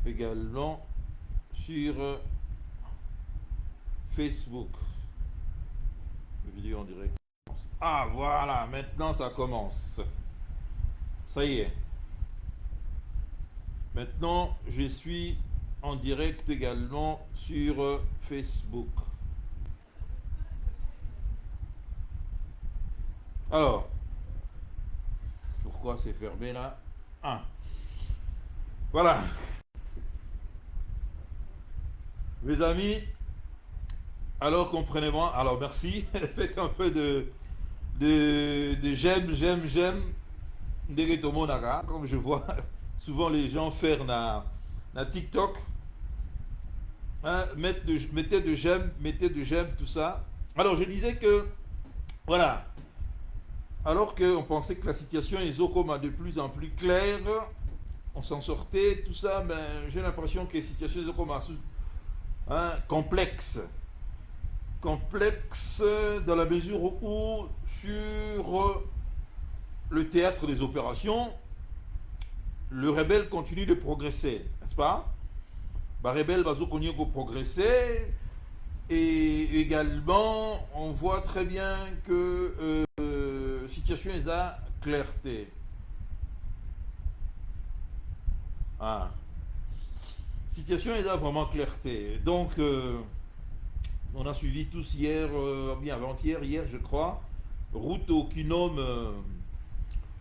également sur Facebook. Vidéo en direct. Ah voilà, maintenant ça commence. Ça y est. Maintenant, je suis en direct également sur Facebook. Alors, pourquoi c'est fermé là? Ah, voilà. Mes amis, alors comprenez-moi. Alors merci. Faites un peu de j'aime. Ndegeto comme je vois souvent les gens faire na TikTok. Hein, mettez de j'aime, tout ça. Alors je disais que, voilà, alors qu'on pensait que la situation est comme de plus en plus claire, on s'en sortait, tout ça, ben, j'ai l'impression que la situation est comme complexe. Complexe dans la mesure où, sur le théâtre des opérations, le rebelle continue de progresser, n'est-ce pas? Le rebelle va continuer de progresser. Et également, on voit très bien que situation est à clarté. Ah. Situation est à vraiment clarté. Donc, on a suivi tous hier, bien avant-hier, hier je crois, Ruto qui nomme,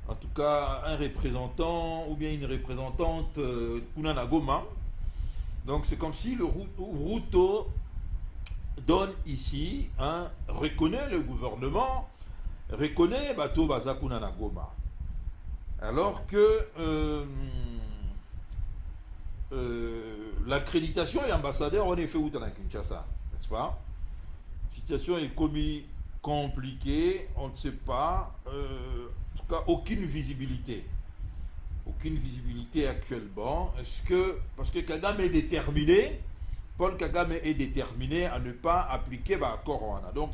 en tout cas, un représentant ou bien une représentante Kunana Goma. Donc c'est comme si le Ruto donne ici, hein, reconnaît le gouvernement, reconnaît Bato Bazakuna Goma. Alors que l'accréditation et ambassadeur, on est fait où dans Kinshasa, n'est-ce pas? La situation est commis compliquée, on ne sait pas, en tout cas aucune visibilité. Aucune visibilité actuellement. Est-ce que, parce que Kagame est déterminé, Paul Kagame est déterminé à ne pas appliquer Corona. Donc,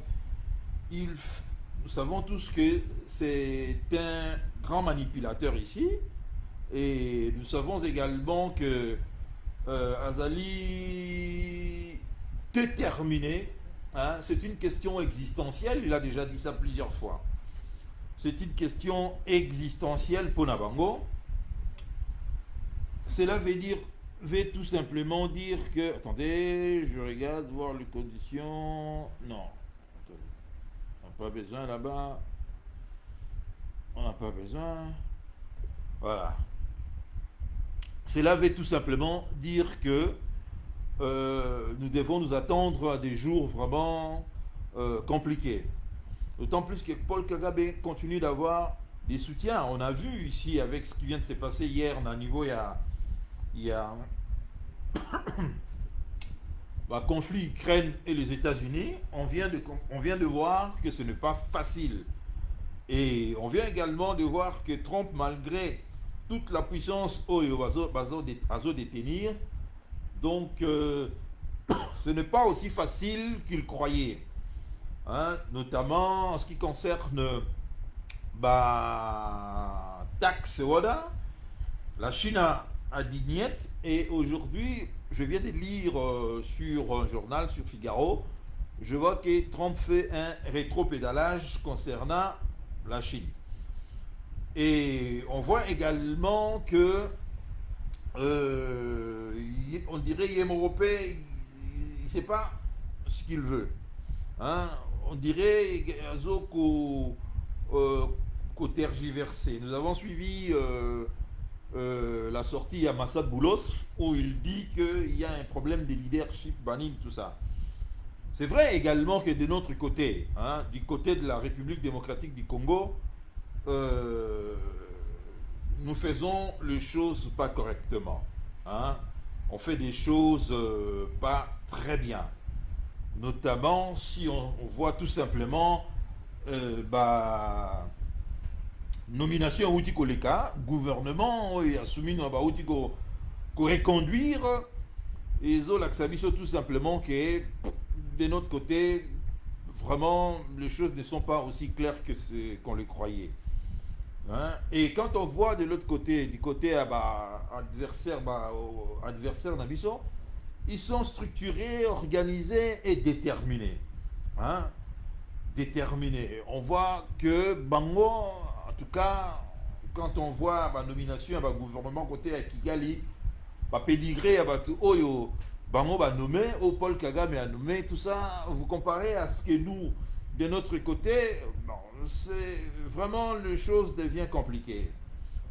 nous savons tous que c'est un grand manipulateur ici. Et nous savons également que Azali déterminé, hein, c'est une question existentielle, il a déjà dit ça plusieurs fois. C'est une question existentielle pour Nabango. Cela veut tout simplement dire que, attendez, je regarde voir les conditions. Non, attendez, on n'a pas besoin là-bas. On n'a pas besoin. Voilà. Cela veut tout simplement dire que nous devons nous attendre à des jours vraiment compliqués. D'autant plus que Paul Kagame continue d'avoir des soutiens. On a vu ici avec ce qui vient de se passer hier, à niveau il y a conflit Ukraine et les États-Unis, on vient de voir que ce n'est pas facile. Et on vient également de voir que Trump, malgré toute la puissance à détenir, donc ce n'est pas aussi facile qu'il croyait. Hein, notamment en ce qui concerne taxe, voilà. La Chine a dit niet, et aujourd'hui, je viens de lire sur un journal, sur Figaro, je vois que Trump fait un rétropédalage concernant la Chine. Et on voit également que on dirait Yem européen, il ne sait pas ce qu'il veut. Hein? On dirait qu'au tergiversé. Nous avons suivi la sortie à Massad Boulos où il dit qu'il y a un problème de leadership, banning, tout ça. C'est vrai également que de notre côté, hein, du côté de la République démocratique du Congo, nous faisons les choses pas correctement. Hein. On fait des choses pas très bien. Notamment si on voit tout simplement nomination outil koleka, gouvernement et assumé outil ko reconduire et zo tout simplement que de notre côté vraiment les choses ne sont pas aussi claires que qu'on le croyait. Hein. Et quand on voit de l'autre côté, du côté adversaire, adversaire d'Abisso, ils sont structurés, organisés et déterminés. Hein. Déterminés. On voit que Bango, en tout cas, quand on voit la nomination du gouvernement côté à Kigali, pédigré à tout Oyo, Bango va nommer, Paul Kagame a nommé, tout ça, vous comparez à ce que nous, de notre côté, bon, c'est vraiment les choses deviennent compliquées.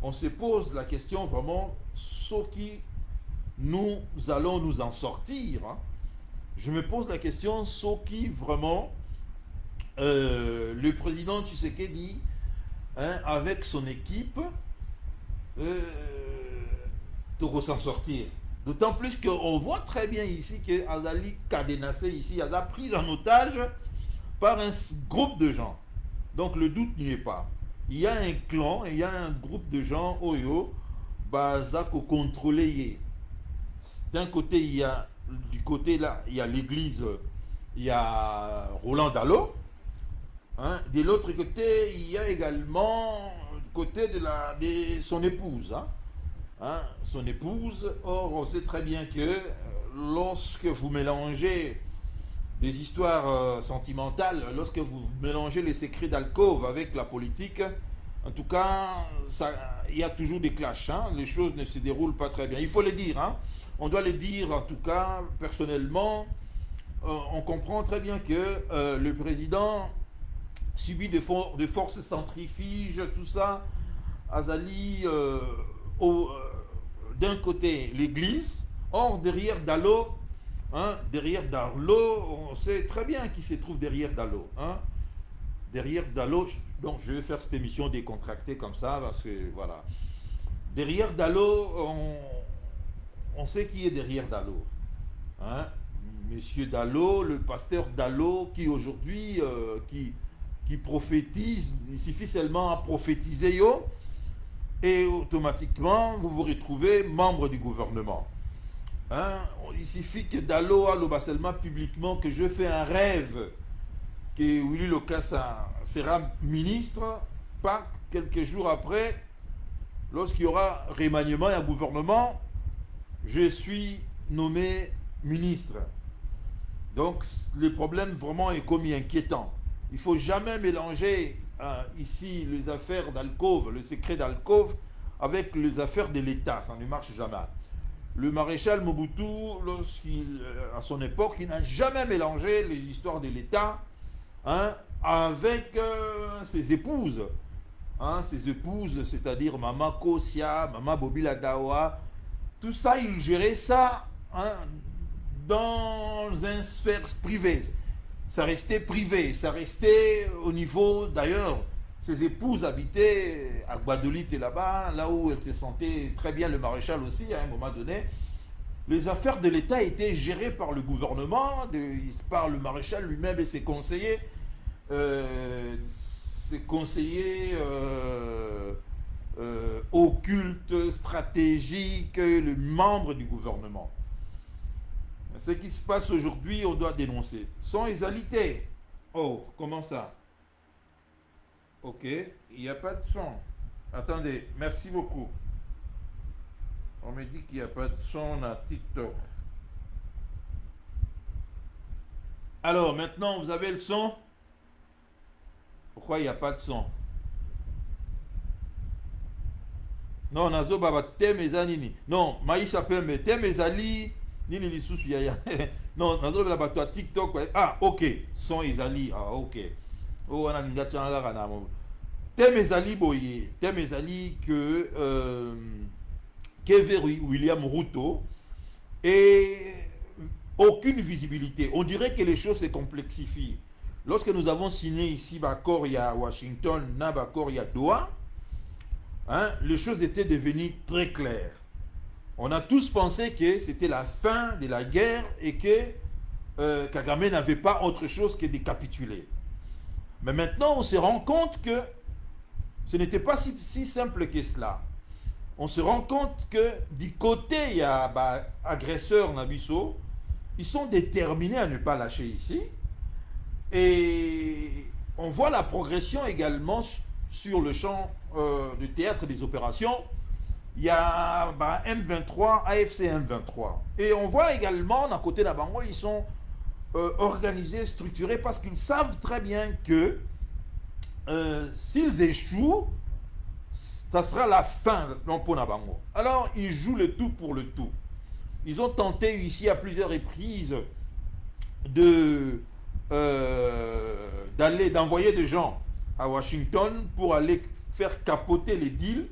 On se pose la question vraiment, ce qui nous allons nous en sortir. Hein. Je me pose la question, ce qui vraiment le président Tshisekedi, hein, avec son équipe, Togo s'en sortir. D'autant plus qu'on voit très bien ici que Azali cadenassé ici, a pris en otage par un groupe de gens. Donc le doute n'y est pas. Il y a un clan, il y a un groupe de gens, Oyo, Bazako contrôlé. D'un côté, il y a, du côté là, il y a l'église, il y a Roland Dallot. Hein. De l'autre côté, il y a également le côté de son épouse. Hein. Hein, son épouse. Or, on sait très bien que lorsque vous mélangez des histoires sentimentales, lorsque vous mélangez les secrets d'alcôve avec la politique, en tout cas, il y a toujours des clashs. Hein. Les choses ne se déroulent pas très bien. Il faut le dire. Hein. On doit le dire, en tout cas, personnellement. On comprend très bien que le président subit des forces centrifuges, tout ça. Azali, d'un côté, l'église. Or, derrière Dallot, hein, on sait très bien qui se trouve derrière Dallot. Hein. Derrière Dallot, donc je vais faire cette émission décontractée comme ça, parce que voilà. Derrière Dallot, on sait qui est derrière Dallot. Hein. Monsieur Dallot, le pasteur Dallot, qui aujourd'hui, qui prophétise, il suffit seulement à prophétiser, et automatiquement, vous vous retrouvez membre du gouvernement. Hein? Il suffit que Dallot a seulement publiquement que je fais un rêve que Willy Lokassa sera ministre, pas quelques jours après, lorsqu'il y aura remaniement et un gouvernement, je suis nommé ministre. Donc le problème vraiment est commis inquiétant. Il ne faut jamais mélanger ici les affaires d'alcôve, le secret d'alcôve, avec les affaires de l'État. Ça ne marche jamais. Le maréchal Mobutu, à son époque, il n'a jamais mélangé les histoires de l'État, hein, avec ses épouses. Hein, ses épouses, c'est-à-dire Mama Kosia, Mama Bobila Dawa. Tout ça, il gérait ça, hein, dans une sphère privée. Ça restait privé, ça restait au niveau, d'ailleurs, ses épouses habitaient à Guadeloupe et là-bas, là où elle se sentait très bien, le maréchal aussi, à un moment donné. Les affaires de l'État étaient gérées par le gouvernement, par le maréchal lui-même et ses conseillers occultes, stratégiques, les membres du gouvernement. Ce qui se passe aujourd'hui, on doit dénoncer. Sans égalité. Oh, comment ça? Ok, il n'y a pas de son. Attendez, merci beaucoup. On me dit qu'il n'y a pas de son à TikTok. Alors, maintenant, vous avez le son? Pourquoi il n'y a pas de son? Non, nazo baba temeza nini. Non, maïsa pembe temezali nini lisusu ya. Non, nazo baba to TikTok. Ah, ok. Son ezali. Ah, ok. Oh, on a ninga changa kana mo. Temezali boye. Temezali que William Ruto et aucune visibilité. On dirait que les choses se complexifient. Lorsque nous avons signé ici l'accord à Washington, l'accord à Doha, hein, les choses étaient devenues très claires. On a tous pensé que c'était la fin de la guerre et que Kagame n'avait pas autre chose que de capituler. Mais maintenant, on se rend compte que ce n'était pas si simple que cela. On se rend compte que du côté, il y a agresseurs Nabiso, ils sont déterminés à ne pas lâcher ici. Et on voit la progression également sur le champ du théâtre des opérations. Il y a M23, AFC M23. Et on voit également, d'un côté d'Abango, ils sont organisés, structurés, parce qu'ils savent très bien que s'ils échouent, ça sera la fin pour Nabango. Alors, ils jouent le tout pour le tout. Ils ont tenté ici à plusieurs reprises d'envoyer des gens à Washington pour aller faire capoter les deals.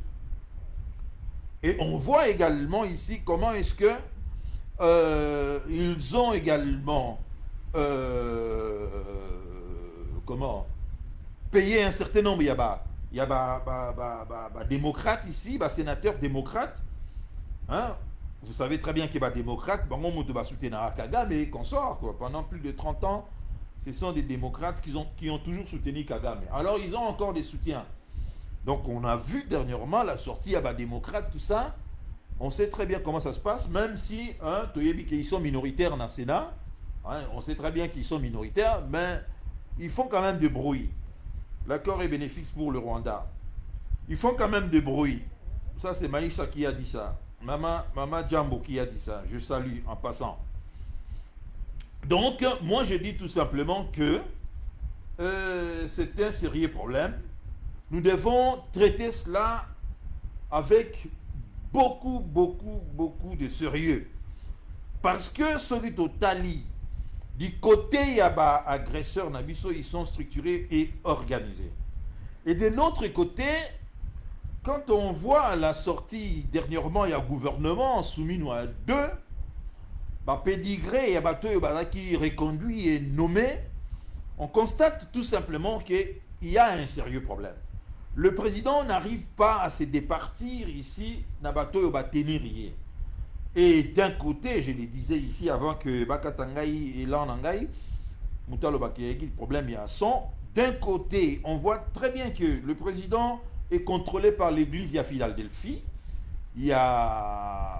Et on voit également ici comment est-ce que ils ont également payé un certain nombre. Il y a démocrates ici, sénateurs démocrates. Hein? Vous savez très bien qu'il y a des démocrates, on va soutenir Kagame et consort. Pendant plus de 30 ans, ce sont des démocrates qui ont toujours soutenu Kagame. Alors ils ont encore des soutiens. Donc on a vu dernièrement la sortie à démocrate, tout ça. On sait très bien comment ça se passe, même si ils sont minoritaires dans le Sénat. Hein, on sait très bien qu'ils sont minoritaires, mais ils font quand même du bruit. L'accord est bénéfique pour le Rwanda. Ils font quand même du bruit. Ça, c'est Maïcha qui a dit ça. Mama Djambo qui a dit ça. Je salue en passant. Donc, moi, je dis tout simplement que c'est un sérieux problème. Nous devons traiter cela avec beaucoup de sérieux. Parce que celui au Tali, du côté il y a agresseurs Nabiso, ils sont structurés et organisés. Et de notre côté, quand on voit la sortie dernièrement, il y a un gouvernement soumis à deux, pédigré, il y a qui reconduit et nommé, on constate tout simplement qu'il y a un sérieux problème. Le président n'arrive pas à se départir ici, Nabato Yobateniriye. Et d'un côté, je le disais ici avant que Bakatangaï et Lanangaï, Moutalo Bakayegi, le problème il y a son. D'un côté, on voit très bien que le président est contrôlé par l'église Philadelphie. Il y a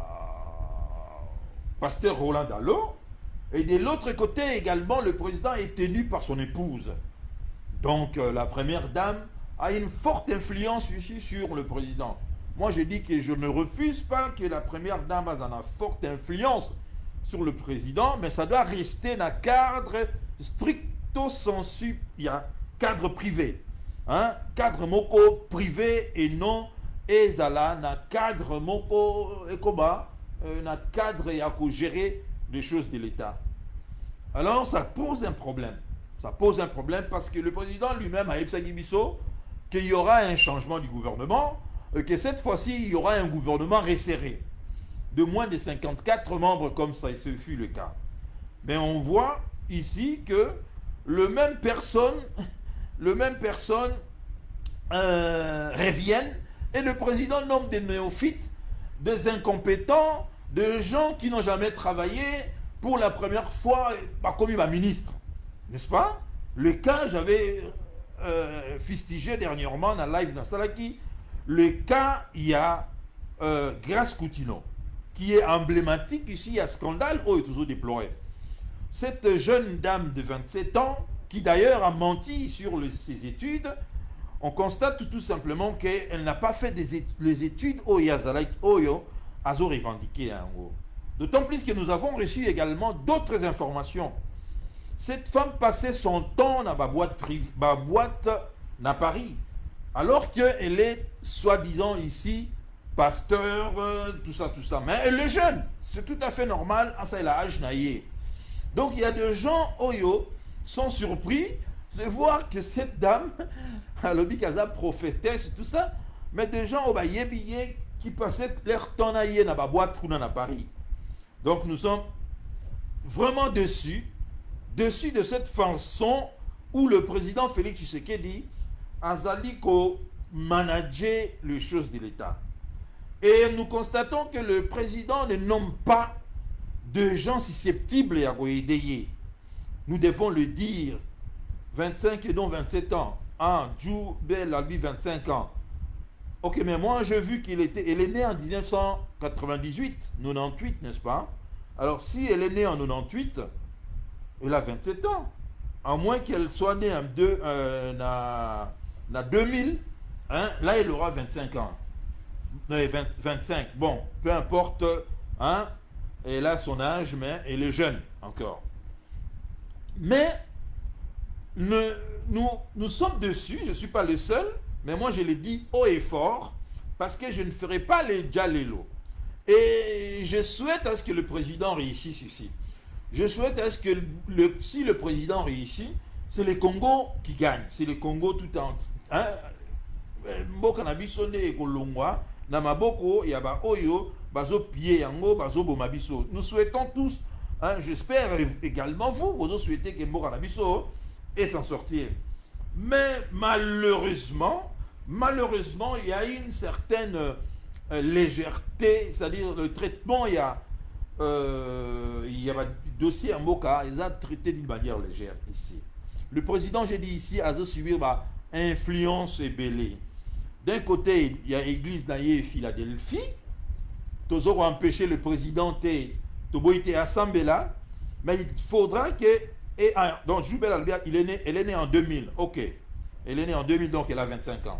pasteur Roland Dallot. Et de l'autre côté également, le président est tenu par son épouse. Donc la première dame a une forte influence ici sur le président. Moi, je dis que je ne refuse pas que la première dame ait une forte influence sur le président, mais ça doit rester dans un cadre stricto sensu, il y a cadre privé. Hein? Cadre moko privé et non ezala na cadre moko ekoba na cadre ya gérer les choses de l'État. Alors, ça pose un problème. Ça pose un problème parce que le président lui-même a Ebsagibiso qu'il y aura un changement du gouvernement, que cette fois-ci, il y aura un gouvernement resserré, de moins de 54 membres, comme ça ce fut le cas. Mais on voit ici que le même personne reviennent et le président nomme des néophytes, des incompétents, des gens qui n'ont jamais travaillé pour la première fois comme ministre. N'est-ce pas? Le cas, j'avais fustigé dernièrement dans live dans Salaki, le cas, il y a Grace Coutinho, qui est emblématique ici, il y a scandale, est toujours déploré. Cette jeune dame de 27 ans, qui d'ailleurs a menti sur ses études, on constate tout simplement qu'elle n'a pas fait les études Oyo a revendiqué. D'autant plus que nous avons reçu également d'autres informations. Cette femme passait son temps dans ma boîte à Paris, alors qu'elle est soi-disant ici pasteur, tout ça. Mais elle est jeune, c'est tout à fait normal, ça elle a âge naïe. Donc il y a des gens Oyo sont surpris de voir que cette dame, à l'Obikaza prophétesse, tout ça, mais des gens au billets qui passaient leur temps naïe dans ma boîte à Paris. Donc nous sommes vraiment dessus de cette façon où le président Félix Tshisekedi a Zaliko managé les choses de l'État. Et nous constatons que le président ne nomme pas de gens susceptibles à Goyedeye. Nous devons le dire. 25 et non 27 ans. Djoubel a lui 25 ans. Ok, mais moi j'ai vu qu'elle est née en 1998, 98, n'est-ce pas? Alors si elle est née en 98, elle a 27 ans. À moins qu'elle soit née en 2000, hein, là il aura 25 ans. 25, bon, peu importe, hein, elle a son âge, mais elle est jeune encore. Mais nous sommes dessus, je ne suis pas le seul, mais moi je l'ai dit haut et fort, parce que je ne ferai pas les Djalelo. Et je souhaite à ce que le président réussisse ici. Je souhaite à ce que si le président réussit, c'est le Congo qui gagne. C'est le Congo tout en... Hein, mboka na biso nde ekolongwa na maboko ya ba oyo bazo piller yango bazo boma biso. Nous souhaitons tous, hein, j'espère également vous souhaitez que mboka na biso et s'en sortir. Mais malheureusement, il y a une certaine légèreté, c'est-à-dire le traitement, il y a un dossier en Moka, ils ont traité d'une manière légère ici. Le président, j'ai dit ici, a subir ma influence et belée. D'un côté, il y a l'église d'Aïe Philadelphie, tous ont empêché le président de assemblée là, mais il faudra que. Donc, Joubel Albert, elle est née en 2000, ok. Elle est née en 2000, donc elle a 25 ans.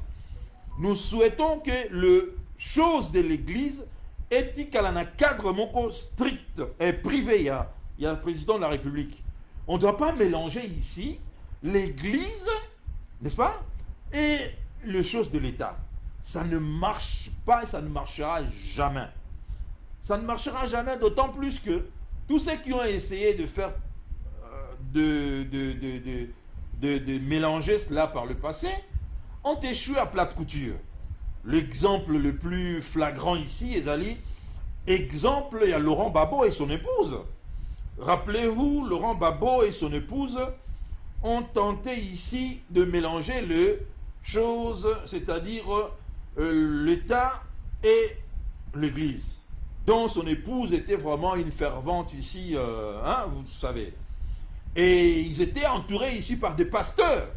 Nous souhaitons que le chose de l'église est qu'elle a un cadre strict et privé. Il y a le président de la République. On ne doit pas mélanger ici l'église, n'est-ce pas, et les choses de l'État. Ça ne marche pas et ça ne marchera jamais. Ça ne marchera jamais, d'autant plus que tous ceux qui ont essayé de faire de mélanger cela par le passé ont échoué à plate couture. L'exemple le plus flagrant ici, Ezali, exemple, il y a Laurent Gbagbo et son épouse. Rappelez-vous, Laurent Gbagbo et son épouse ont tenté ici de mélanger les choses, c'est-à-dire l'État et l'Église, dont son épouse était vraiment une fervente ici, hein, vous savez. Et ils étaient entourés ici par des pasteurs.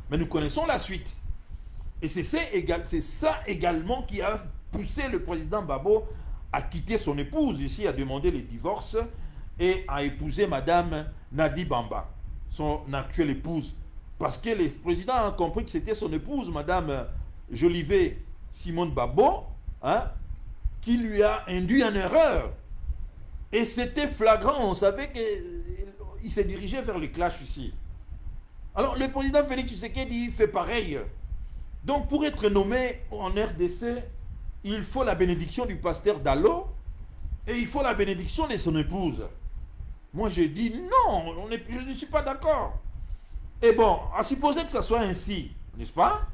Mais nous connaissons la suite. Et c'est ça également qui a poussé le président Gbagbo à quitter son épouse ici, à demander le divorce et à épouser Madame Nadi Bamba, son actuelle épouse. Parce que le président a compris que c'était son épouse, Madame Jolivet Simone Gbagbo, hein, qui lui a induit en erreur. Et c'était flagrant, on savait qu'il s'est dirigé vers le clash ici. Alors le président Félix Tshisekedi fait pareil. Donc pour être nommé en RDC, il faut la bénédiction du pasteur Dalo et il faut la bénédiction de son épouse. Moi j'ai dit non, je ne suis pas d'accord. Et bon, à supposer que ça soit ainsi, n'est-ce pas?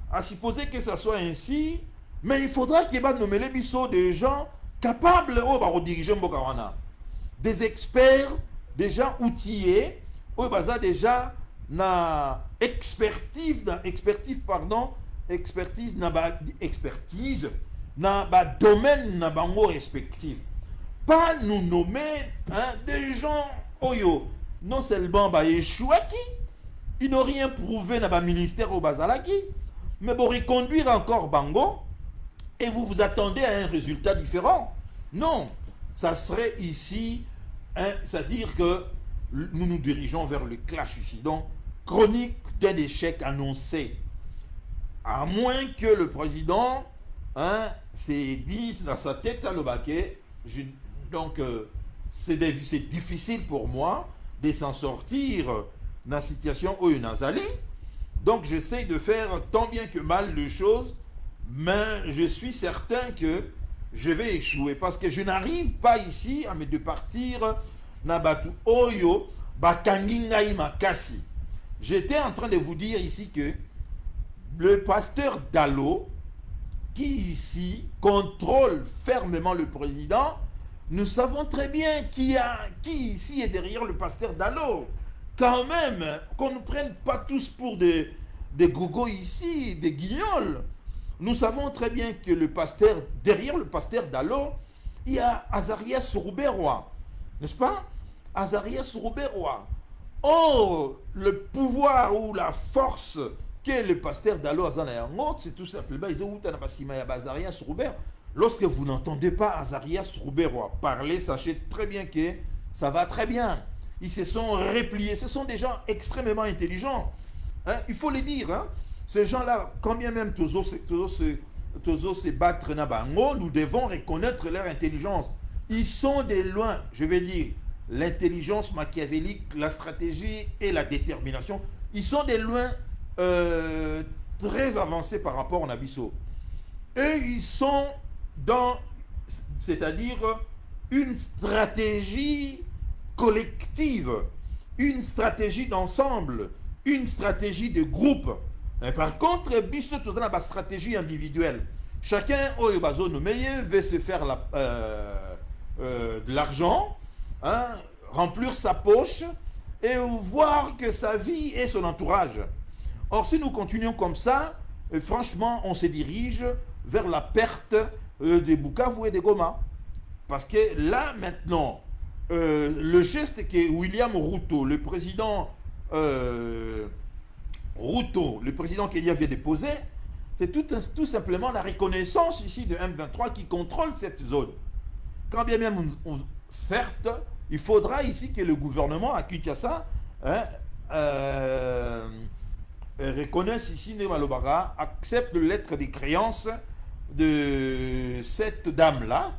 À supposer que ça soit ainsi, mais il faudra qu'il y ait nommé les bisous des gens capables de diriger Mbokawana. Des experts, des gens outillés, déjà na expertise na ba domaine na bango respectif. Pas nous nommer, hein, des gens oyo non seulement ba échouaki, ils n'ont rien prouvé dans le ministère au Bazalaki, mais pour reconduire encore bango et vous vous attendez à un résultat différent. Non, ça serait ici, hein, c'est-à-dire que nous nous dirigeons vers le clash ici. Donc, chronique d'un échec annoncé. À moins que le président, hein, s'est dit dans sa tête à l'Obaké, donc c'est difficile pour moi de s'en sortir dans la situation où il y a. Donc j'essaie de faire tant bien que mal les choses, mais je suis certain que je vais échouer parce que je n'arrive pas ici à me départir Nabatu Oyo Bakangingai Makasi. J'étais en train de vous dire ici que le pasteur Dalo, qui ici contrôle fermement le président, nous savons très bien qui ici est derrière le pasteur Dalo. Quand même, qu'on ne prenne pas tous pour des gogos ici, des guignols. Nous savons très bien que derrière le pasteur Dalo, il y a Azarias Rouberois, n'est-ce pas? Azarias Rouberois. Oh, le pouvoir ou la force que le pasteur Dalo Azanayangot, c'est tout simplement, Azarias Rouberois. Lorsque vous n'entendez pas Azarias Rouberois parler, sachez très bien que ça va très bien. Ils se sont repliés. Ce sont des gens extrêmement intelligents. Hein? Il faut le dire. Hein? Ces gens-là, quand bien même Tozo se battre na bango, nous devons reconnaître leur intelligence. Ils sont des loin, je vais dire, l'intelligence machiavélique, la stratégie et la détermination. Ils sont des loin très avancés par rapport à Nabiso. Eux, ils sont dans, c'est-à-dire une stratégie collective, une stratégie d'ensemble, une stratégie de groupe. Mais par contre, biso tout dans la stratégie individuelle. Chacun au veut se faire de l'argent, hein, remplir sa poche et voir que sa vie et son entourage. Or, si nous continuons comme ça, franchement, on se dirige vers la perte de Bukavu et de Goma. Parce que là, maintenant, le geste que William Ruto, le président Kenya vient déposer, c'est tout simplement la reconnaissance ici de M23 qui contrôle cette zone. Quand bien même, certes, il faudra ici que le gouvernement à Kinshasa reconnaisse ici Nemalobara, accepte le lettre des créances de cette dame-là,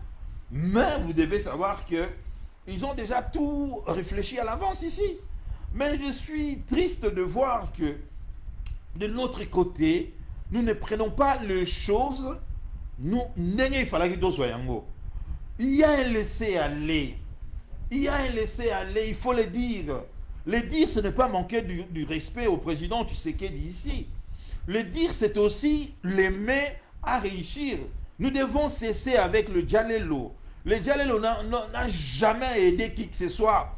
mais vous devez savoir que ils ont déjà tout réfléchi à l'avance ici. Mais je suis triste de voir que de notre côté, nous ne prenons pas les choses. Il y a un laisser-aller. Il y a un laisser-aller, il faut le dire. Le dire, ce n'est pas manquer du respect au président Tshisekedi ici. Le dire, c'est aussi l'aimer à réussir. Nous devons cesser avec le Djalelo. Le Djalelo n'a jamais aidé qui que ce soit.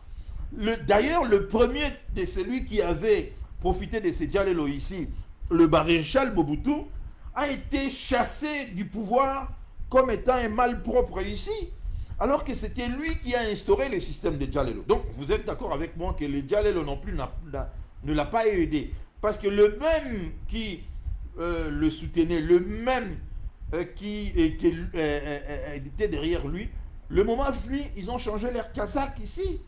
D'ailleurs, le premier de celui qui avait profité de ce Djalelo ici, le maréchal Mobutu, a été chassé du pouvoir comme étant un malpropre ici, alors que c'était lui qui a instauré le système de Djalelo. Donc, vous êtes d'accord avec moi que le Djalelo non plus ne l'a pas aidé. Parce que le même qui le soutenait, le même qui était derrière lui, le moment venu, ils ont changé l'air kazakh ici.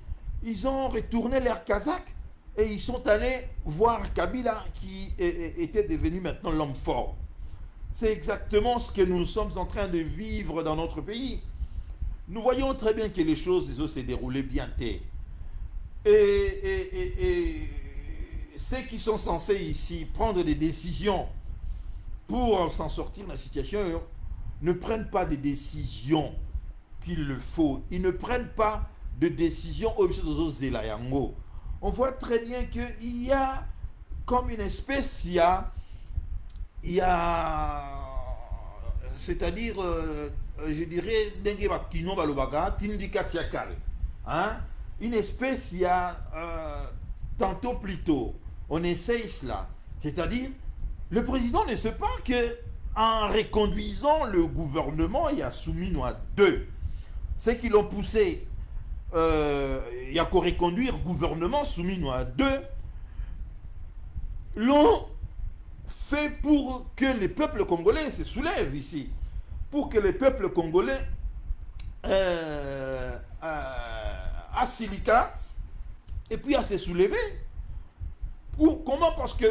Ils ont retourné l'air kazakh et ils sont allés voir Kabila qui était devenu maintenant l'homme fort. C'est exactement ce que nous sommes en train de vivre dans notre pays. Nous voyons très bien que les choses se déroulaient bien. Et ceux qui sont censés ici prendre des décisions pour s'en sortir de la situation ne prennent pas des décisions qu'il le faut. Ils ne prennent pas de décisions. On voit très bien qu'il y a comme une espèce, c'est-à-dire, je dirais, une espèce, tantôt plus tôt, on essaye cela. C'est-à-dire, le président ne sait pas que en reconduisant le gouvernement, il y a soumis à deux. Ceux qui l'ont poussé, il y a qu'à reconduire le gouvernement soumis à deux, l'ont fait pour que les peuples congolais se soulèvent ici. Pour que les peuples congolais à silica et puis à se soulever. Comment? Parce que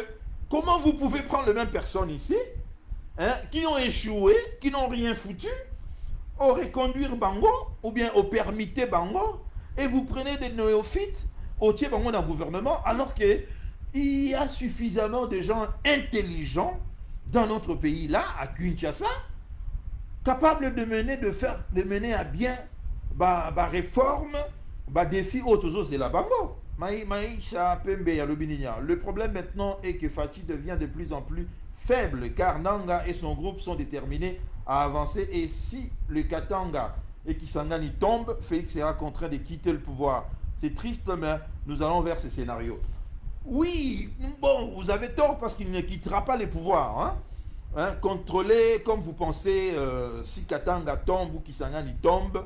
comment vous pouvez prendre les mêmes personnes ici, qui ont échoué, qui n'ont rien foutu, au reconduire Bango, ou bien au permiter Bango, et vous prenez des néophytes au tiers Bango dans le gouvernement, alors qu'il y a suffisamment de gens intelligents dans notre pays là, à Kinshasa, capables de mener à bien la réforme, le défi autour de la Bango. Le problème maintenant est que Fachi devient de plus en plus faible, car Nanga et son groupe sont déterminés à avancer, et si le Katanga et Kisangani tombent, Félix sera contraint de quitter le pouvoir. C'est triste, mais nous allons vers ce scénario. Oui, bon, vous avez tort parce qu'il ne quittera pas les pouvoirs. Contrôler comme vous pensez, si Katanga tombe ou Kisangani tombe,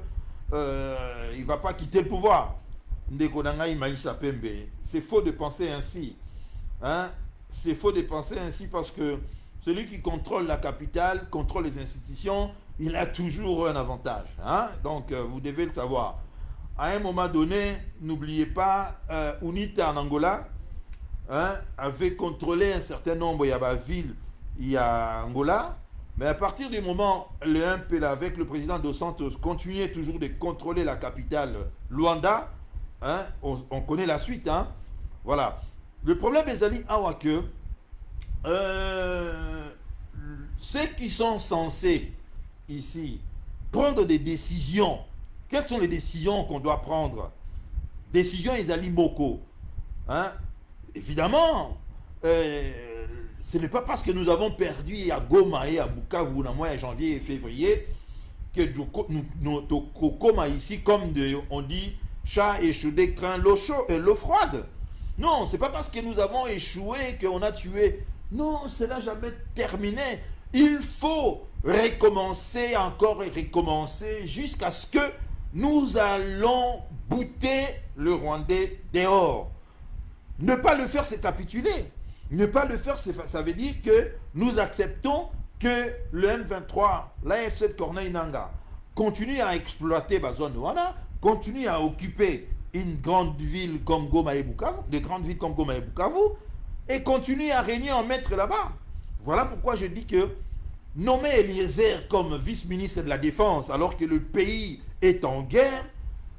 il ne va pas quitter le pouvoir. C'est faux de penser ainsi. C'est faux de penser ainsi parce que celui qui contrôle la capitale, contrôle les institutions, il a toujours un avantage. Donc, vous devez le savoir. À un moment donné, n'oubliez pas, UNITA en Angola, hein, avait contrôlé un certain nombre, il y a villes, il y a Angola, mais à partir du moment où le MPLA avec le président Dos Santos continuait toujours de contrôler la capitale Luanda, hein, on connaît la suite. Hein, voilà. Le problème est Ali Awake, ceux qui sont censés ici prendre des décisions, quelles sont les décisions qu'on doit prendre? Décision Ezali Moko. Hein? Évidemment, ce n'est pas parce que nous avons perdu à Goma et à Bukavu dans le mois de janvier et février que nous sommes ici comme on dit chat échaudé craint l'eau froide. Non, c'est pas parce que nous avons échoué qu'on a tué. Non, c'est là jamais terminé. Il faut recommencer encore et recommencer jusqu'à ce que nous allons bouter le Rwandais dehors. Ne pas le faire, c'est capituler. Ne pas le faire, ça veut dire que nous acceptons que le M23, l'AFC de Corneille Nangaa, continue à exploiter la zone Rwanda, continue à occuper une grande ville comme Goma et Bukavu, des grandes villes comme Goma et Bukavu, et continue à régner en maître là-bas. Voilà pourquoi je dis que nommer Eliezer comme vice-ministre de la Défense alors que le pays est en guerre,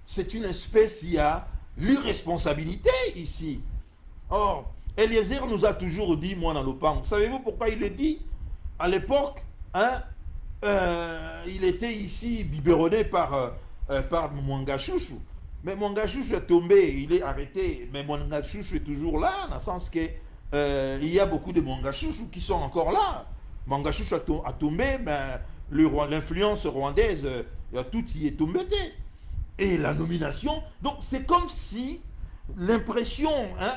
c'est une espèce, il y a l'irresponsabilité ici. Or, Eliezer nous a toujours dit, moi dans l'OPAN, savez-vous pourquoi il le dit? À l'époque, hein, il était ici biberonné par Mwanga Chouchou. Mais Mwanga Chouchou est tombé, il est arrêté, mais Mwanga Chouchou est toujours là, dans le sens que il y a beaucoup de Mwanga Chouchou qui sont encore là. Mwanga Chouchou a tombé, mais l'influence rwandaise, tout y est tombé. Et la nomination, donc c'est comme si l'impression, hein,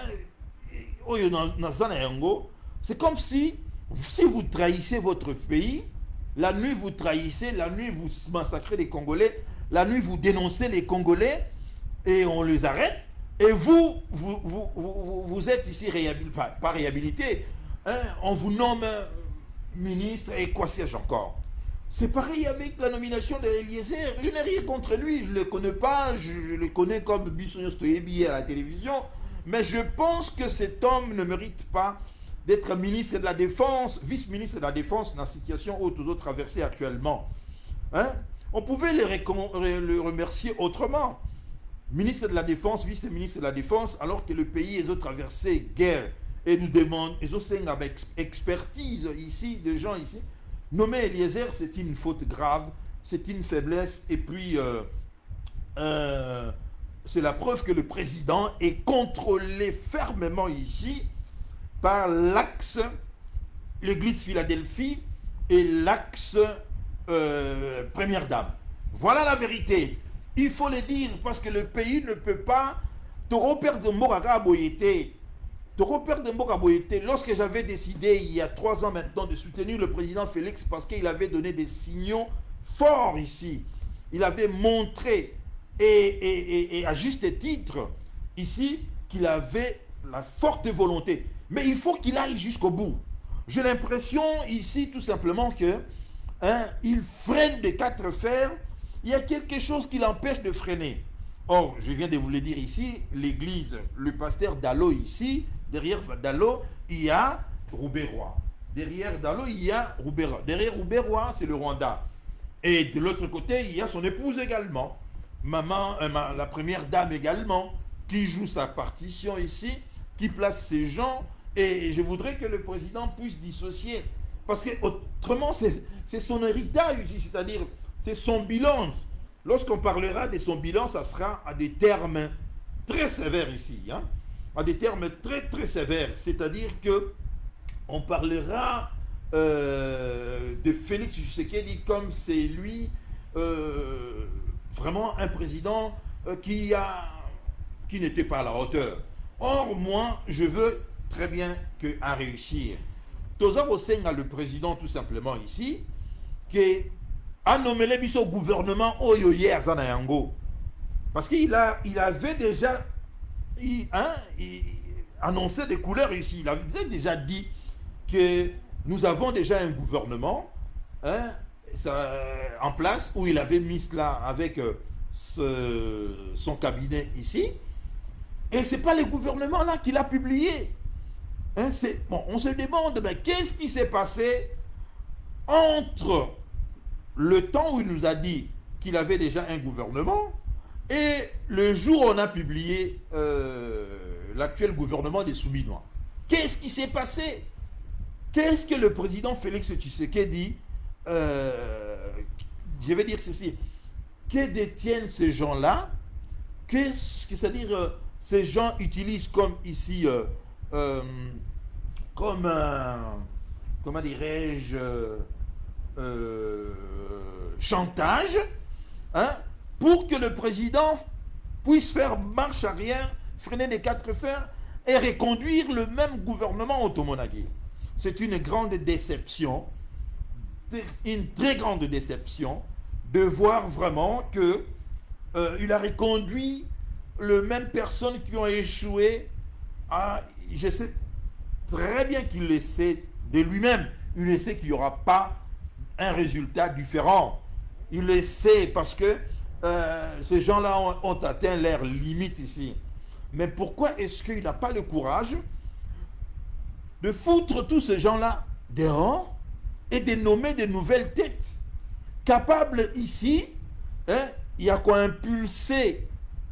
c'est comme si vous trahissez votre pays, la nuit vous trahissez, la nuit vous massacrez les Congolais, la nuit vous dénoncez les Congolais et on les arrête, et vous êtes ici pas réhabilité, hein, on vous nomme ministre et quoi sais-je encore. C'est pareil avec la nomination d'Eliezer. Je n'ai rien contre lui, je ne le connais pas, je le connais comme Bissonio Stoyebi à la télévision, mais je pense que cet homme ne mérite pas d'être ministre de la Défense, vice-ministre de la Défense dans la situation où tous autres traversés actuellement. Hein? On pouvait le remercier autrement. Ministre de la Défense, vice-ministre de la Défense, alors que le pays est traversé guerre. Et nous demandons, ils ont avec expertise ici, des gens ici. Nommer Eliezer, c'est une faute grave, c'est une faiblesse, et puis c'est la preuve que le président est contrôlé fermement ici par l'axe l'église Philadelphie et l'axe Première Dame. Voilà la vérité. Il faut le dire parce que le pays ne peut pas. Lorsque j'avais décidé il y a 3 ans maintenant de soutenir le président Félix parce qu'il avait donné des signaux forts ici, il avait montré et à juste titre ici qu'il avait la forte volonté. Mais il faut qu'il aille jusqu'au bout. J'ai l'impression ici tout simplement que il freine de 4 fers. Il y a quelque chose qui l'empêche de freiner. Or, je viens de vous le dire ici, l'église, le pasteur Dalo ici, derrière Dalo, il y a Roubaix-Roi. Derrière Dalo, il y a Roubaix-Roi. Derrière Roubaix-Roi, c'est le Rwanda. Et de l'autre côté, il y a son épouse également. Maman, la première dame également, qui joue sa partition ici, qui place ses gens. Et je voudrais que le président puisse dissocier. Parce que autrement, c'est son héritage ici, c'est-à-dire, c'est son bilan. Lorsqu'on parlera de son bilan, ça sera à des termes très sévères ici. Hein? À des termes très très sévères. C'est-à-dire que on parlera de Félix Tshisekedi comme c'est lui vraiment un président qui n'était pas à la hauteur. Or, moi, je veux très bien qu'à réussir. Toza Osenga, le président, tout simplement ici, qui a nommé le gouvernement Oyoye Azanayango. Parce qu'il avait déjà annoncé des couleurs ici. Il avait déjà dit que nous avons déjà un gouvernement en place où il avait mis cela avec son cabinet ici. Et ce n'est pas le gouvernement là qui l'a publié. Hein, bon, on se demande, mais qu'est-ce qui s'est passé entre le temps où il nous a dit qu'il avait déjà un gouvernement et le jour où on a publié l'actuel gouvernement des Souminois? Qu'est-ce qui s'est passé? Qu'est-ce que le président Félix Tshisekedi, je vais dire ceci, que détiennent ces gens-là? Qu'est-ce que c'est-à-dire ces gens utilisent comme ici, comme comment dirais-je, chantage, hein, pour que le président puisse faire marche arrière, freiner les quatre fers et reconduire le même gouvernement automonagé. C'est une grande déception, une très grande déception de voir vraiment que il a reconduit les mêmes personnes qui ont échoué à, je sais très bien qu'il le sait de lui-même, il le sait qu'il n'y aura pas un résultat différent. Il le sait parce que ces gens-là ont atteint leurs limites ici. Mais pourquoi est-ce qu'il n'a pas le courage de foutre tous ces gens-là dehors et de nommer de nouvelles têtes capables ici, hein, il y a quoi impulser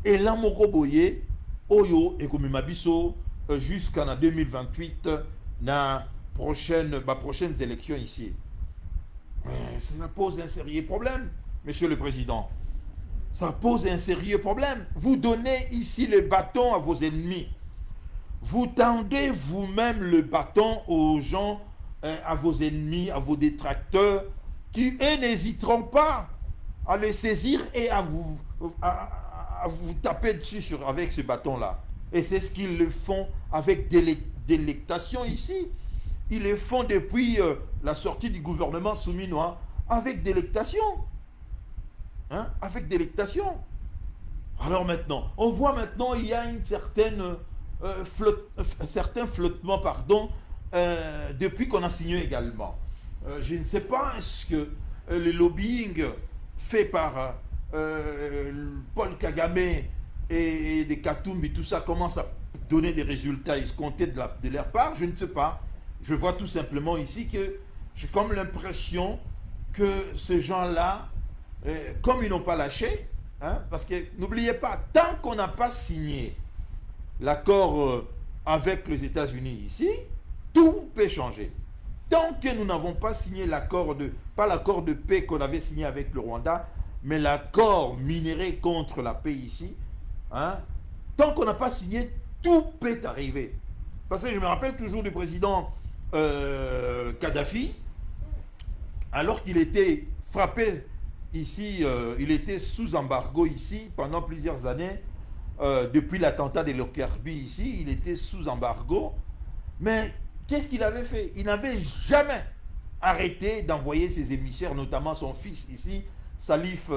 Elan Mokoboye, Oyo et Komimabiso jusqu'en 2028 dans prochaines élections ici. Ça pose un sérieux problème, Monsieur le Président. Ça pose un sérieux problème. Vous donnez ici le bâton à vos ennemis. Vous tendez vous-même le bâton aux gens, à vos ennemis, à vos détracteurs, qui, eux, n'hésiteront pas à les saisir et à vous taper dessus avec ce bâton-là. Et c'est ce qu'ils le font avec délectation ici. Ils le font depuis la sortie du gouvernement souminois avec délectation. Hein? Avec délectation. Alors maintenant, on voit maintenant il y a une certaine certains flottements, pardon, depuis qu'on a signé également. Je ne sais pas, est-ce que le lobbying fait par Paul Kagame et des Katumbi, tout ça commence à donner des résultats escomptés de leur part? Je ne sais pas. Je vois tout simplement ici que j'ai comme l'impression que ces gens-là, comme ils n'ont pas lâché, hein, parce que n'oubliez pas, tant qu'on n'a pas signé l'accord avec les États-Unis ici, tout peut changer. Tant que nous n'avons pas signé l'accord pas l'accord de paix qu'on avait signé avec le Rwanda, mais l'accord minéré contre la paix ici, hein, tant qu'on n'a pas signé, tout peut arriver. Parce que je me rappelle toujours du président Kadhafi, alors qu'il était frappé ici, il était sous embargo ici pendant plusieurs années, depuis l'attentat de Lockerbie ici, il était sous embargo. Mais qu'est-ce qu'il avait fait? Il n'avait jamais arrêté d'envoyer ses émissaires, notamment son fils ici, Salif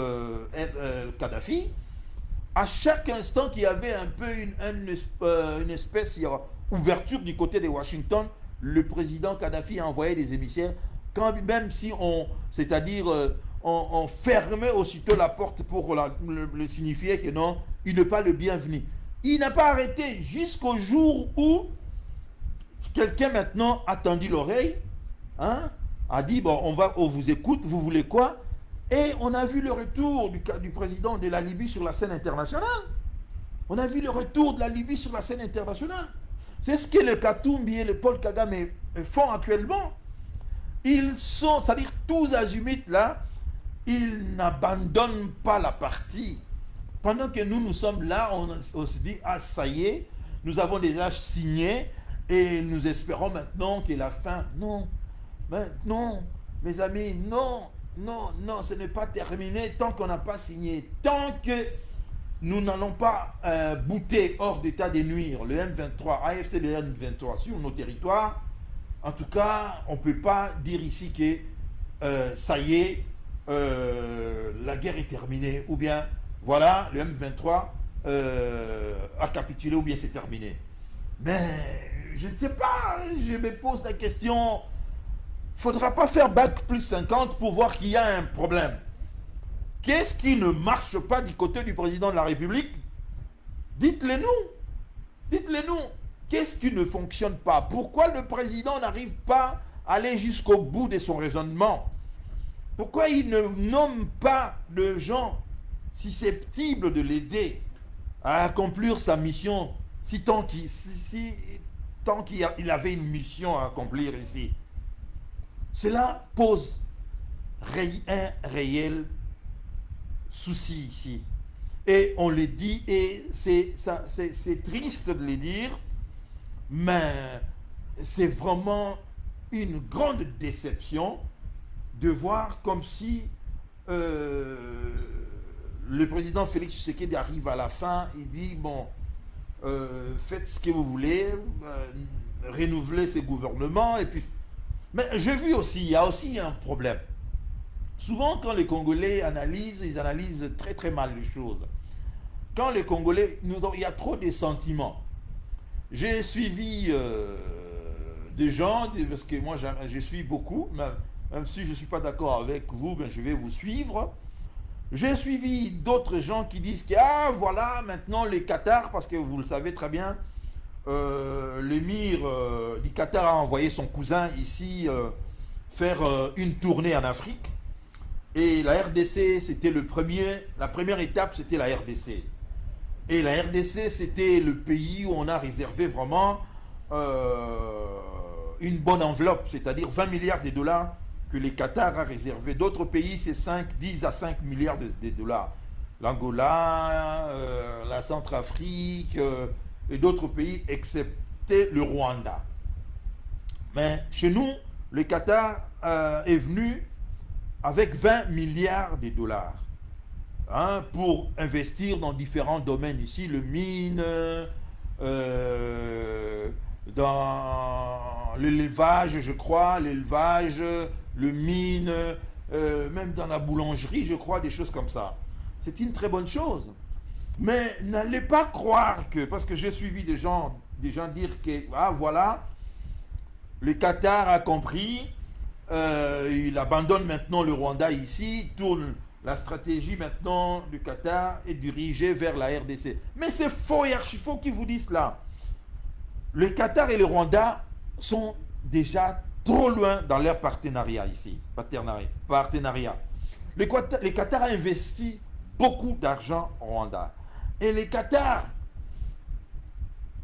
Kadhafi. À chaque instant qu'il y avait un peu une espèce d'ouverture du côté de Washington, le président Kadhafi a envoyé des émissaires, quand même si c'est-à-dire on fermait aussitôt la porte pour le signifier que non, il n'est pas le bienvenu. Il n'a pas arrêté jusqu'au jour où quelqu'un maintenant a tendu l'oreille, hein, a dit, bon, on vous écoute, vous voulez quoi? Et on a vu le retour du président de la Libye sur la scène internationale. On a vu le retour de la Libye sur la scène internationale. C'est ce que le Katumbi et le Paul Kagame font actuellement. Ils sont, c'est-à-dire tous azimuts là, ils n'abandonnent pas la partie. Pendant que nous sommes là, on se dit, ah ça y est, nous avons déjà signé et nous espérons maintenant que la fin, non, non, mes amis, non, non, ce n'est pas terminé tant qu'on n'a pas signé, tant que nous n'allons pas bouter hors d'état de nuire le M23, AFC le M23 sur nos territoires. En tout cas, on ne peut pas dire ici que ça y est, la guerre est terminée, ou bien voilà, le M23 a capitulé, ou bien c'est terminé. Mais je ne sais pas, je me pose la question, il ne faudra pas faire bac plus 50 pour voir qu'il y a un problème. Qu'est-ce qui ne marche pas du côté du président de la République? Dites-le nous. Dites-le nous. Qu'est-ce qui ne fonctionne pas? Pourquoi le président n'arrive pas à aller jusqu'au bout de son raisonnement? Pourquoi il ne nomme pas de gens susceptibles de l'aider à accomplir sa mission tant qu'il avait une mission à accomplir ici? Cela pose un réel souci ici. Et on le dit, et c'est triste de le dire, mais c'est vraiment une grande déception de voir comme si le président Félix Tshisekedi arrive à la fin, il dit, bon, faites ce que vous voulez, renouvelez ces gouvernements, et puis... Mais j'ai vu aussi, il y a aussi un problème. Souvent, quand les Congolais analysent, ils analysent très très mal les choses. Quand les Congolais, il y a trop de sentiments. J'ai suivi des gens, parce que moi je suis beaucoup, même si je ne suis pas d'accord avec vous, ben, je vais vous suivre. J'ai suivi d'autres gens qui disent que, ah voilà, maintenant les Qatar, parce que vous le savez très bien, l'émir du Qatar a envoyé son cousin ici faire une tournée en Afrique. Et la RDC, c'était la première étape, c'était la RDC. Et la RDC, c'était le pays où on a réservé vraiment une bonne enveloppe, c'est-à-dire 20 milliards de dollars que les Qatar a réservé. D'autres pays, c'est 10 à 5 milliards de dollars. L'Angola, la Centrafrique et d'autres pays, excepté le Rwanda. Mais chez nous, le Qatar est venu avec 20 milliards de dollars pour investir dans différents domaines ici, le mine, dans l'élevage, je crois, le mine, même dans la boulangerie, je crois, des choses comme ça. C'est une très bonne chose. Mais n'allez pas croire que, parce que j'ai suivi des gens dire que, ah voilà, le Qatar a compris, il abandonne maintenant le Rwanda ici, tourne la stratégie maintenant du Qatar est dirigée vers la RDC. Mais c'est faux et archi faux qui vous disent cela. Le Qatar et le Rwanda sont déjà trop loin dans leur partenariat ici. Partenariat. Le Qatar a investi beaucoup d'argent au Rwanda. Et le Qatar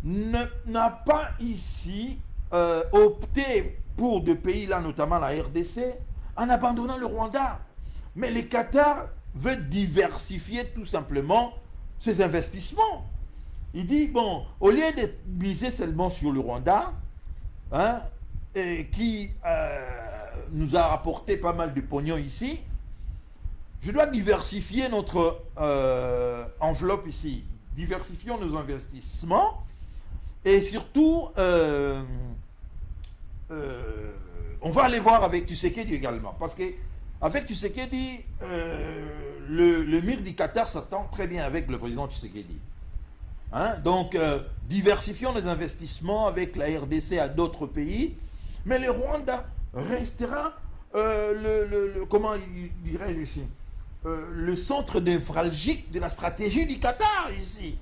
n'a pas ici opté pour deux pays là, notamment la RDC, en abandonnant le Rwanda. Mais le Qatar veut diversifier tout simplement ses investissements. Il dit, bon, au lieu de miser seulement sur le Rwanda, qui nous a apporté pas mal de pognon ici, je dois diversifier notre enveloppe ici. Diversifions nos investissements et surtout, on va aller voir avec Tshisekedi également. Parce qu'avec Tshisekedi, le MIR du Qatar s'attend très bien avec le président Tshisekedi. Donc, diversifions les investissements avec la RDC à d'autres pays. Mais le Rwanda restera, comment dirais-je ici, le centre névralgique de la stratégie du Qatar ici.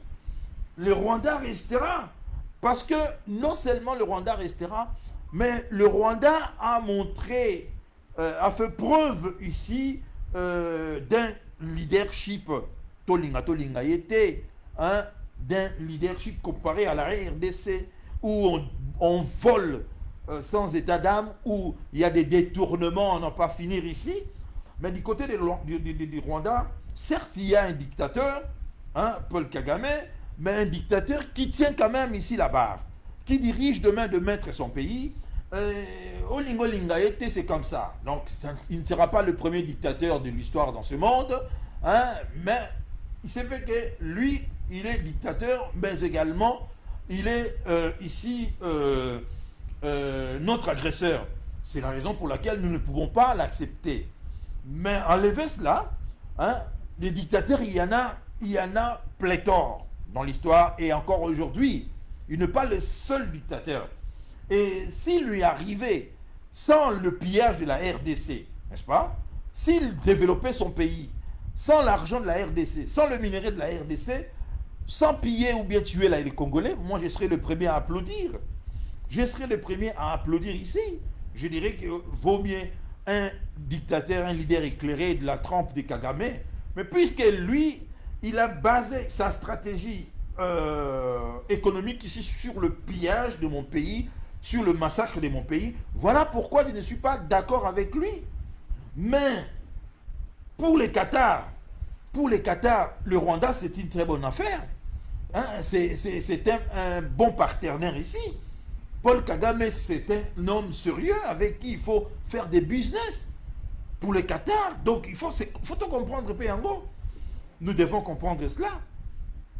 Le Rwanda restera. Parce que non seulement le Rwanda restera, mais le Rwanda a montré, a fait preuve ici d'un leadership, Tolinga était, d'un leadership comparé à la RDC, où on vole sans état d'âme, où il y a des détournements, on n'a pas finir ici. Mais du côté du Rwanda, certes, il y a un dictateur, Paul Kagame, mais un dictateur qui tient quand même ici la barre, qui dirige de main de maître son pays. Olingo Lingaete, c'est comme ça. Donc, il ne sera pas le premier dictateur de l'histoire dans ce monde, mais il s'est fait que lui, il est dictateur, mais également, il est ici notre agresseur. C'est la raison pour laquelle nous ne pouvons pas l'accepter. Mais enlever cela, les dictateurs, il y en a pléthore dans l'histoire et encore aujourd'hui. Il n'est pas le seul dictateur. Et s'il lui arrivait, sans le pillage de la RDC, n'est-ce pas? S'il développait son pays, sans l'argent de la RDC, sans le minerai de la RDC, sans piller ou bien tuer là, les Congolais, moi je serais le premier à applaudir. Je serais le premier à applaudir ici. Je dirais qu'il vaut mieux un dictateur, un leader éclairé de la trempe de Kagame, mais puisque lui, il a basé sa stratégie économique ici sur le pillage de mon pays, sur le massacre de mon pays, voilà pourquoi je ne suis pas d'accord avec lui. Mais pour les Qatars, le Rwanda, c'est une très bonne affaire. Hein, c'est un bon partenaire ici. Paul Kagame, c'est un homme sérieux avec qui il faut faire des business pour le Qatar. Donc, il faut tout comprendre, Péango. Nous devons comprendre cela.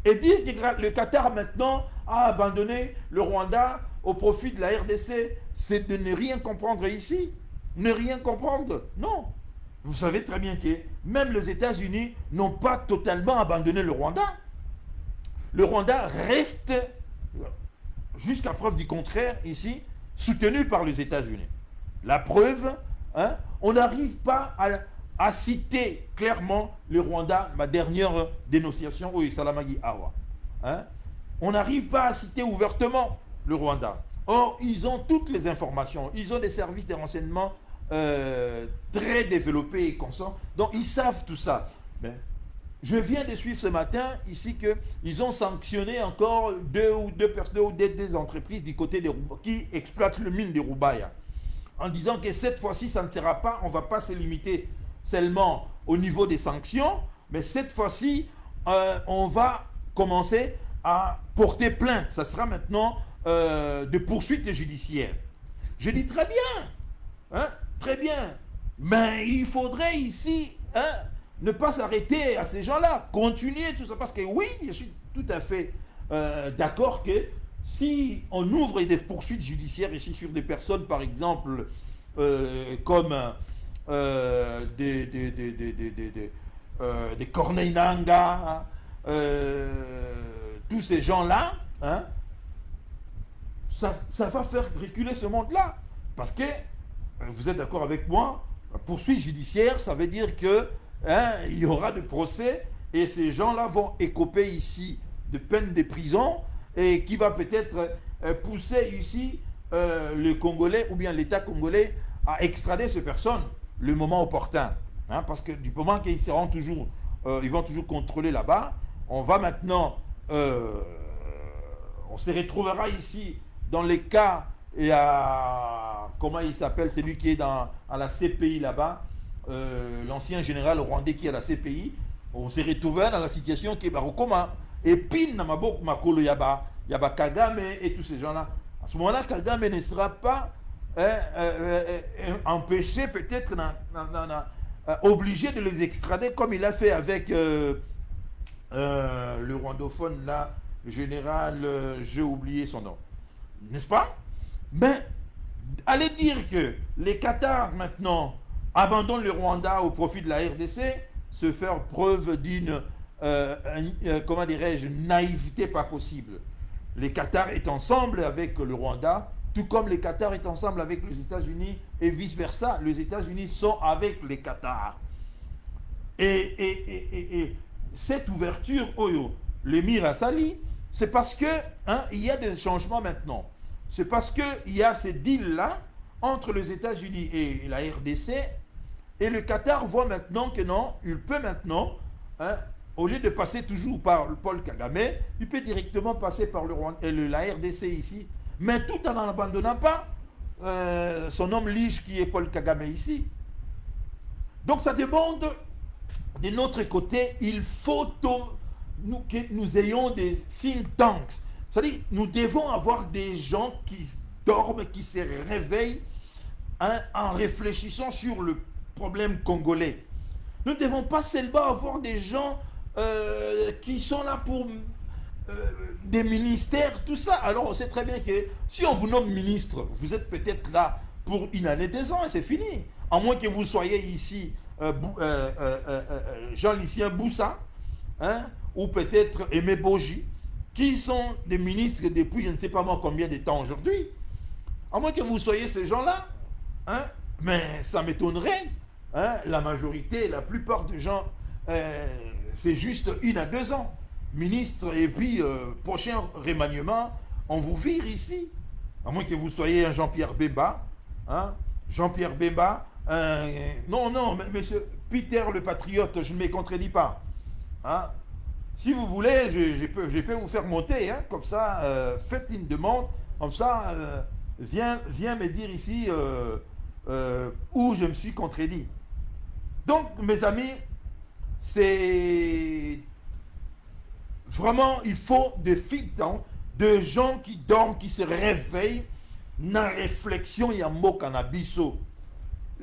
Et dire que le Qatar, maintenant, a abandonné le Rwanda au profit de la RDC, c'est de ne rien comprendre ici. Ne rien comprendre. Non. Vous savez très bien que même les États-Unis n'ont pas totalement abandonné le Rwanda. Le Rwanda reste, jusqu'à preuve du contraire, ici, soutenu par les États-Unis. La preuve, hein, on n'arrive pas à citer clairement le Rwanda, ma dernière dénonciation, oui, Salamagi Awa. Hein, on n'arrive pas à citer ouvertement le Rwanda. Or, ils ont toutes les informations, ils ont des services de renseignement très développés et constants, donc ils savent tout ça. Mais je viens de suivre ce matin ici qu'ils ont sanctionné encore deux entreprises du côté des qui exploitent le mine de Rubaya, en disant que cette fois-ci, ça ne sera pas, on ne va pas se limiter seulement au niveau des sanctions, mais cette fois-ci, on va commencer à porter plainte. Ça sera maintenant de poursuites judiciaires. Je dis très bien, hein, très bien, mais il faudrait ici, hein, ne pas s'arrêter à ces gens-là, continuer tout ça, parce que oui, je suis tout à fait d'accord que si on ouvre des poursuites judiciaires ici sur des personnes, par exemple, comme des Corneille Nangaa, tous ces gens-là, hein, ça va faire reculer ce monde-là. Parce que, vous êtes d'accord avec moi, poursuite judiciaire, ça veut dire que hein, il y aura des procès et ces gens-là vont écoper ici de peine de prison et qui va peut-être pousser ici le Congolais ou bien l'État congolais à extrader ces personnes le moment opportun. Hein, parce que du moment qu'ils seront toujours, ils vont toujours contrôler là-bas, on va maintenant, on se retrouvera ici dans les cas, et à, comment il s'appelle, celui qui est à la CPI là-bas, l'ancien général rwandais qui est à la CPI, on s'est retrouvé dans la situation qui est Barokoma, et pin Namabok Makolo Yaba Kagame et tous ces gens-là. À ce moment-là, Kagame ne sera pas empêché, peut-être obligé de les extrader comme il a fait avec le rwandophone là, général, j'ai oublié son nom. N'est-ce pas? Mais allez dire que les Qatars maintenant abandonnent le Rwanda au profit de la RDC, se faire preuve d'une comment dirais-je, naïveté pas possible. Les Qatars est ensemble avec le Rwanda, tout comme les Qatars est ensemble avec les États-Unis et vice-versa. Les États-Unis sont avec les Qatars. Et cette ouverture, l'émir Assali, c'est parce que hein, il y a des changements maintenant. C'est parce qu'il y a ces deals-là entre les États-Unis et la RDC, et le Qatar voit maintenant que non, il peut maintenant, hein, au lieu de passer toujours par Paul Kagame, il peut directement passer par la RDC ici, mais tout en n'abandonnant pas son homme lige qui est Paul Kagame ici. Donc ça demande, de notre côté, il faut que nous ayons des think tanks. C'est-à-dire, nous devons avoir des gens qui dorment, qui se réveillent hein, en réfléchissant sur le problème congolais. Nous ne devons pas seulement avoir des gens qui sont là pour des ministères, tout ça. Alors on sait très bien que si on vous nomme ministre, vous êtes peut-être là pour une année, 2 ans et c'est fini. À moins que vous soyez ici Jean-Lucien Boussa, hein, ou peut-être Aimé Boji, qui sont des ministres depuis je ne sais pas moi combien de temps aujourd'hui. À moins que vous soyez ces gens-là, hein, mais ça m'étonnerait. Hein, la majorité, la plupart des gens, c'est juste 1 à 2 ans. ministre, et puis prochain remaniement, on vous vire ici. À moins que vous soyez un Jean-Pierre Bemba. Hein? Jean-Pierre Bemba. Non, non, monsieur Peter le patriote, je ne me contredis pas. Hein? Si vous voulez, je peux vous faire monter. Hein? Comme ça, faites une demande. Comme ça, viens me dire ici où je me suis contredit. Donc, mes amis, c'est vraiment, il faut des filles, de gens qui dorment, qui se réveillent, na réflexion ya mboka na biso.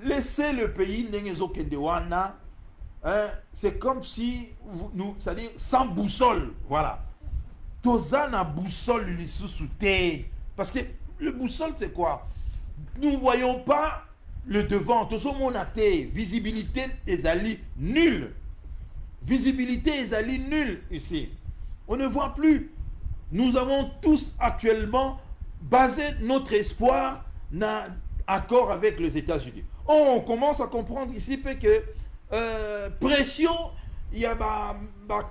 Laissez le pays n'engezo kendewana, c'est comme si nous, c'est-à-dire sans boussole, voilà. Toza na boussole lisusu te, parce que le boussole c'est quoi? Nous ne voyons pas le devant, tozo monate, visibilité ezali nulle. Visibilité ezali nulle ici. On ne voit plus. Nous avons tous actuellement basé notre espoir dans accord avec les États-Unis. On commence à comprendre ici que pression, il y a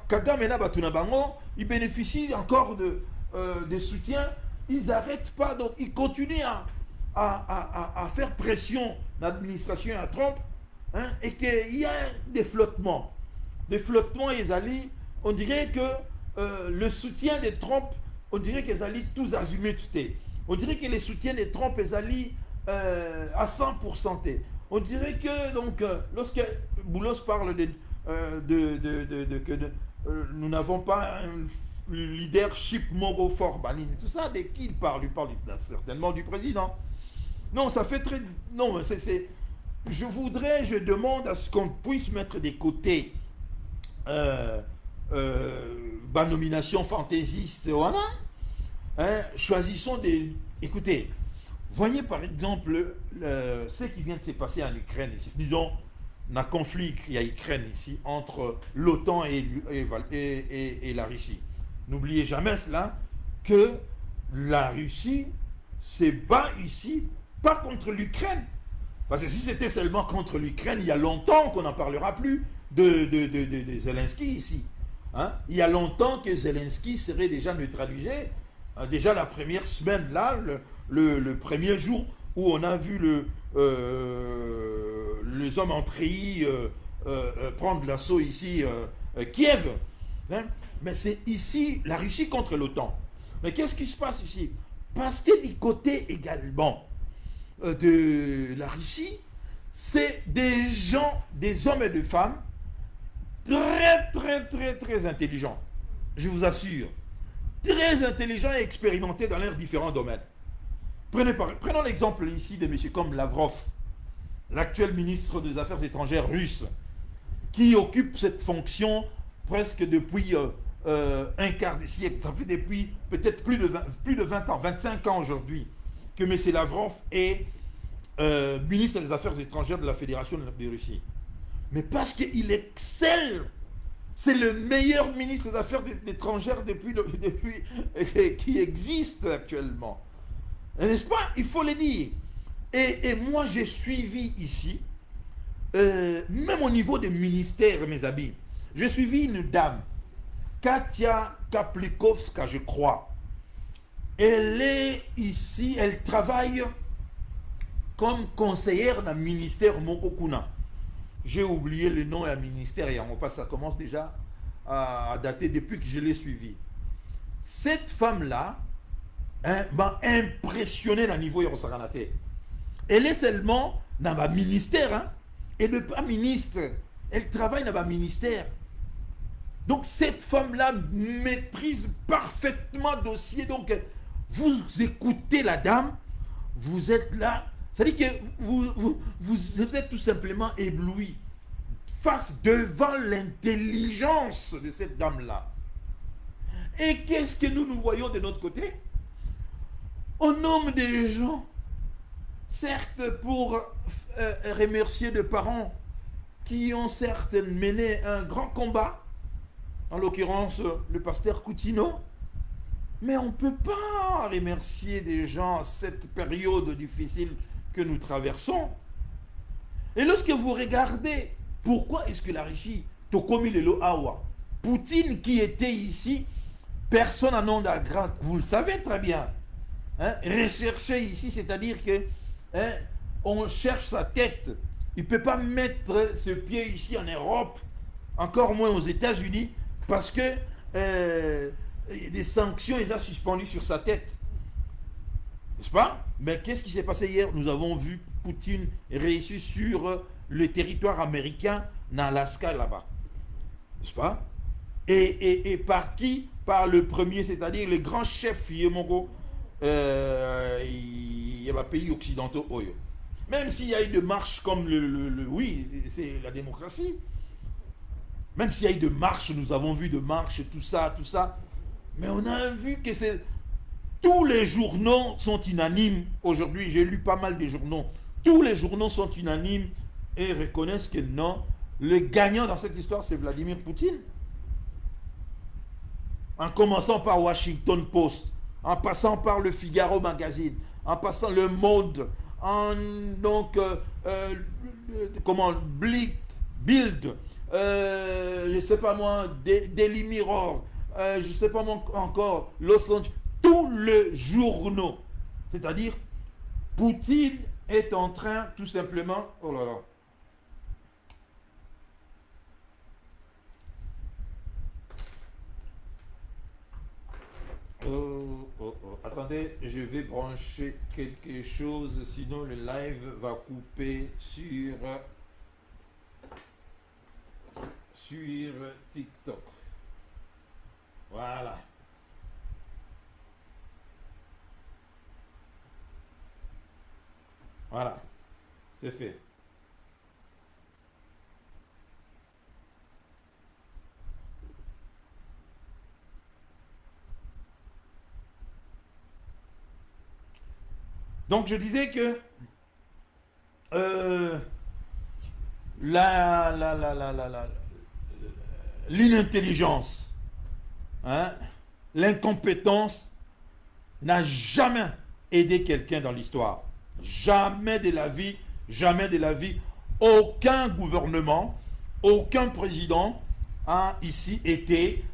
Kagame na batuna bango, ils bénéficient encore de soutien. Ils n'arrêtent pas, donc ils continuent à faire pression l'administration à Trump, hein, et qu'il y a des flottements. Des flottements, on dirait que le soutien de Trump, on dirait qu'ils allaient tous assumer tout. On dirait que les soutiens de Trump, ils allaient à 100%. On dirait que, donc, lorsque Boulos parle que nous n'avons pas un leadership moral fort, tout ça, de qui il parle? Il parle certainement du président. Non, ça fait très... Non, je demande à ce qu'on puisse mettre des côtés nomination fantaisiste, voilà. Hein, choisissons des... Écoutez, voyez par exemple ce qui vient de se passer en Ukraine ici. Disons, un conflit qu'il y a en Ukraine ici entre l'OTAN et la Russie. N'oubliez jamais cela, que la Russie se bat ici, pas contre l'Ukraine. Parce que si c'était seulement contre l'Ukraine, il y a longtemps qu'on n'en parlera plus de Zelensky ici. Hein? Il y a longtemps que Zelensky serait déjà neutralisé. Déjà la première semaine, là, le premier jour où on a vu les hommes en treillis prendre l'assaut ici, Kiev. Hein? Mais c'est ici la Russie contre l'OTAN. Mais qu'est-ce qui se passe ici? Parce que du côté également de la Russie, c'est des gens, des hommes et des femmes très, très, très, très intelligents. Je vous assure. Très intelligents et expérimentés dans leurs différents domaines. Prenons l'exemple ici de M. comme Lavrov, l'actuel ministre des Affaires étrangères russe, qui occupe cette fonction presque depuis un quart de siècle. Ça fait depuis peut-être plus de 20 ans, 25 ans aujourd'hui, que M. Lavrov est ministre des Affaires étrangères de la Fédération de Russie. Mais parce qu'il excelle, c'est le meilleur ministre des Affaires étrangères depuis qui existe actuellement. N'est-ce pas? Il faut le dire. Et moi, j'ai suivi ici, même au niveau des ministères, mes amis, j'ai suivi une dame, Katia Kaplikovska, je crois. Elle est ici, elle travaille comme conseillère dans le ministère Mokokuna. J'ai oublié le nom et le ministère, et ça commence déjà à dater depuis que je l'ai suivi. Cette femme-là m'a impressionné dans le niveau Yerosaganate. Elle est seulement dans le ministère, hein? Elle n'est pas ministre, elle travaille dans le ministère. Donc cette femme-là maîtrise parfaitement le dossier. Donc vous écoutez la dame, vous êtes là. C'est-à-dire que vous êtes tout simplement ébloui face devant l'intelligence de cette dame-là. Et qu'est-ce que nous voyons de notre côté? On nomme des gens, certes pour remercier des parents qui ont certes mené un grand combat, en l'occurrence le pasteur Coutinho, mais on ne peut pas remercier des gens à cette période difficile que nous traversons. Et lorsque vous regardez, pourquoi est-ce que la Russie, Tokomi Lelo Awa, Poutine qui était ici, personne n'en a grand. Vous le savez très bien. Hein? Rechercher ici, c'est-à-dire que hein, on cherche sa tête. Il ne peut pas mettre ce pied ici en Europe, encore moins aux États-Unis, parce que des sanctions, il a suspendu sur sa tête. N'est-ce pas? Mais qu'est-ce qui s'est passé hier? Nous avons vu Poutine réussir sur le territoire américain, dans l'Alaska là-bas. N'est-ce pas? Et par qui? Par le premier, c'est-à-dire le grand chef Yemongo, il y a des pays occidentaux. Même s'il y a eu des marches comme oui, c'est la démocratie. Même s'il y a eu des marches, nous avons vu des marches, tout ça. Mais on a vu que tous les journaux sont unanimes. Aujourd'hui, j'ai lu pas mal de journaux. Tous les journaux sont unanimes et reconnaissent que non, le gagnant dans cette histoire, c'est Vladimir Poutine. En commençant par Washington Post, en passant par le Figaro Magazine, en passant le Monde, comment, Bild, je ne sais pas moi, Daily Mirror, je ne sais pas moi encore, Los Angeles, tous les journaux. C'est-à-dire, Poutine est en train, tout simplement, oh là là, attendez, je vais brancher quelque chose, sinon le live va couper sur TikTok. Voilà. Voilà. C'est fait. Donc je disais que l'inintelligence, hein, l'incompétence n'a jamais aidé quelqu'un dans l'histoire. Jamais de la vie, jamais de la vie. Aucun gouvernement, aucun président a ici été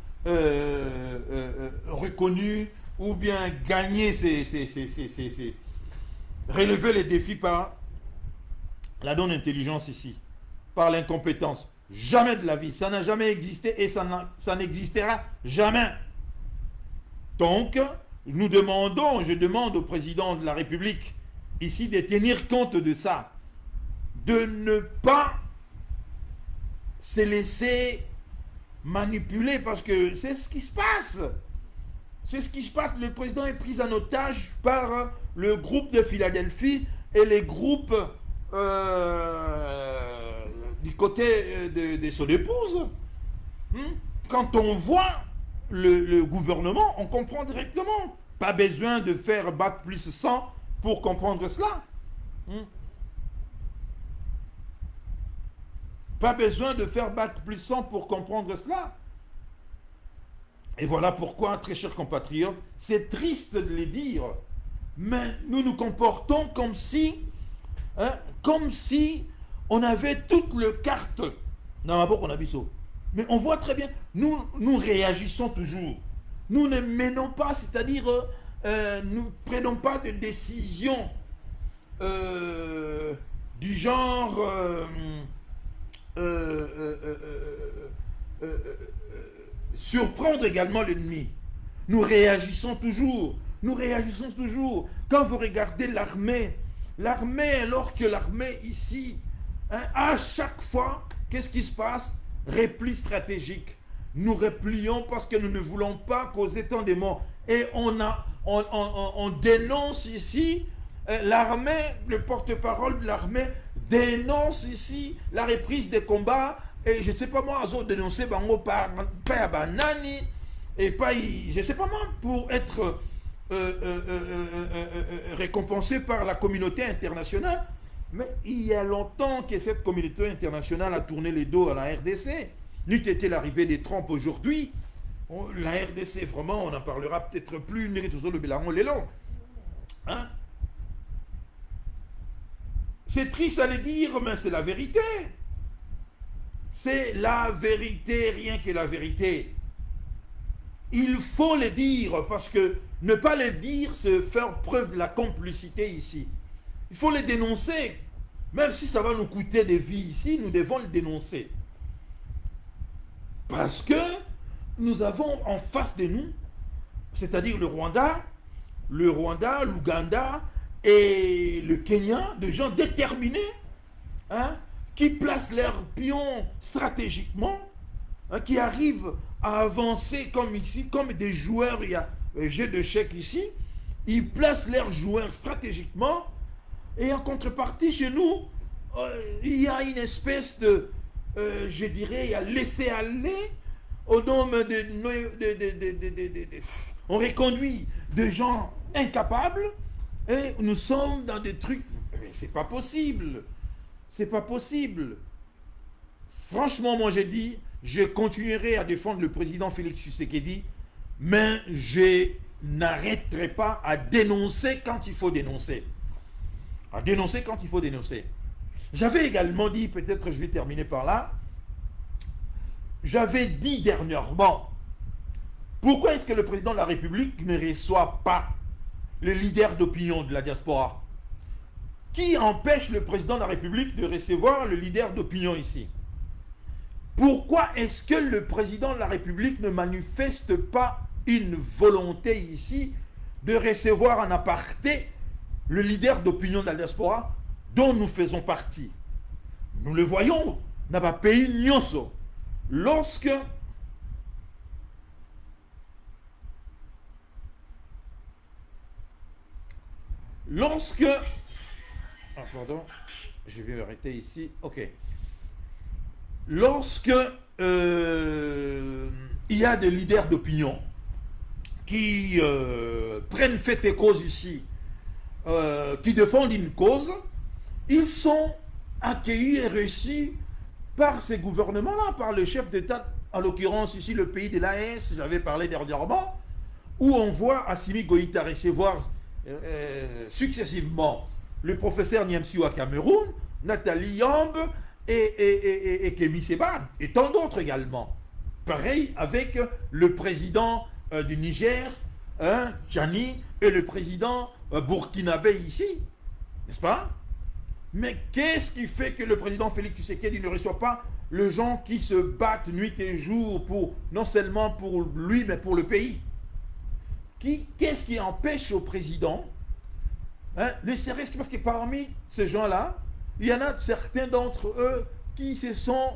reconnu ou bien gagné relever les défis par la non-intelligence ici, par l'incompétence. Jamais de la vie. Ça n'a jamais existé et ça n'existera jamais. Donc, je demande au président de la République ici de tenir compte de ça, de ne pas se laisser manipuler parce que c'est ce qui se passe. C'est ce qui se passe. Le président est pris en otage par le groupe de Philadelphie et les groupes du côté de son épouse. Quand on voit le gouvernement, on comprend directement. Pas besoin de faire bac plus 100 pour comprendre cela. Pas besoin de faire bac plus 100 pour comprendre cela. Et voilà pourquoi, très chers compatriotes, c'est triste de le dire, mais nous nous comportons comme si on avait toutes les cartes dans la boîte qu'on a biseau. Mais on voit très bien, nous réagissons toujours. Nous ne menons pas, c'est-à-dire, nous ne prenons pas de décision du genre surprendre également l'ennemi. Nous réagissons toujours. Nous réagissons toujours. Quand vous regardez l'armée, alors que l'armée ici, à chaque fois, qu'est-ce qui se passe? Repli stratégique. Nous replions parce que nous ne voulons pas causer tant de morts. Et on dénonce ici l'armée, le porte-parole de l'armée dénonce ici la reprise des combats. Et je ne sais pas moi, ils ont dénoncé Bango par Banani, et pas, je ne sais pas moi, pour être récompensé par la communauté internationale. Mais il y a longtemps que cette communauté internationale a tourné les dos à la RDC. N'eût été l'arrivée des Trump aujourd'hui, la RDC, vraiment, on n'en parlera peut-être plus, hein? C'est triste à le dire, mais c'est la vérité. c'est la vérité, rien que la vérité. Il faut le dire, parce que ne pas le dire, c'est faire preuve de la complicité ici. Il faut le dénoncer. Même si ça va nous coûter des vies ici, nous devons le dénoncer. Parce que nous avons en face de nous, c'est-à-dire le Rwanda, l'Ouganda et le Kenya, des gens déterminés, hein, qui placent leurs pions stratégiquement, hein, qui arrivent à avancer comme ici, comme des joueurs, il y a un jeu d'échecs ici, ils placent leurs joueurs stratégiquement, et en contrepartie, chez nous, il y a une espèce de, je dirais, il y a laisser aller au nom on reconduit des gens incapables, et nous sommes dans des trucs, mais c'est pas possible. C'est pas possible. Franchement, moi j'ai dit, je continuerai à défendre le président Félix Tshisekedi, mais je n'arrêterai pas à dénoncer quand il faut dénoncer. À dénoncer quand il faut dénoncer. J'avais également dit, peut-être je vais terminer par là, j'avais dit dernièrement, pourquoi est-ce que le président de la République ne reçoit pas les leaders d'opinion de la diaspora? Qui empêche le président de la République de recevoir le leader d'opinion ici? Pourquoi est-ce que le président de la République ne manifeste pas une volonté ici de recevoir en aparté le leader d'opinion de la diaspora dont nous faisons partie? Nous le voyons dans le pays Nyonso. Lorsque ah, pardon, je vais arrêter ici. Ok. Lorsque il y a des leaders d'opinion qui prennent fait et cause ici, qui défendent une cause, ils sont accueillis et reçus par ces gouvernements-là, par le chef d'État, en l'occurrence ici le pays de l'AES, j'avais parlé dernièrement, où on voit Assimi Goïta recevoir successivement le professeur Niamsi au Cameroun, Nathalie Yamb et Kémy Séba, et tant d'autres également. Pareil avec le président du Niger, hein, Tchani, et le président burkinabé ici, n'est-ce pas? Mais qu'est-ce qui fait que le président Félix Tshisekedi ne reçoit pas les gens qui se battent nuit et jour, pour, non seulement pour lui, mais pour le pays? Qu'est-ce qui empêche au président, hein, ne serait-ce que parce que parmi ces gens-là, il y en a certains d'entre eux qui se sont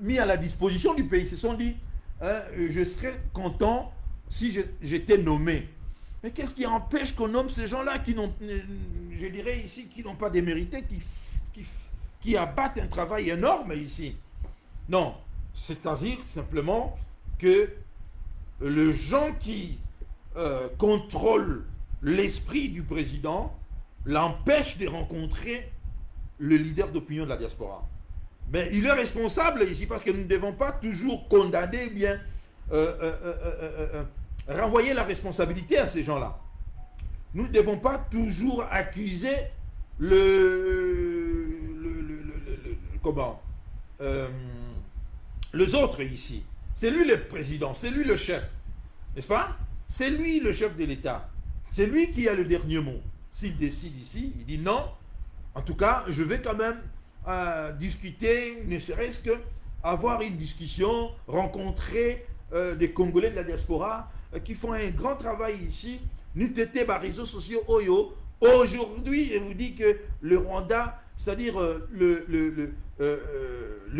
mis à la disposition du pays, se sont dit, hein, je serais content si j'étais nommé. Mais qu'est-ce qui empêche qu'on nomme ces gens-là qui n'ont, je dirais ici, qui n'ont pas démérité, qui abattent un travail énorme ici? Non, c'est-à-dire simplement que les gens qui contrôlent l'esprit du président l'empêchent de rencontrer le leader d'opinion de la diaspora. Mais il est responsable ici parce que nous ne devons pas toujours condamner, ou bien renvoyer la responsabilité à ces gens-là. Nous ne devons pas toujours accuser les autres ici. C'est lui le président, c'est lui le chef, n'est-ce pas? C'est lui le chef de l'État. C'est lui qui a le dernier mot. S'il décide ici, il dit non. En tout cas, je vais quand même discuter, ne serait-ce que avoir une discussion, rencontrer des Congolais de la diaspora qui font un grand travail ici. N'était pas réseaux sociaux Oyo. Aujourd'hui, je vous dis que le Rwanda, c'est-à-dire le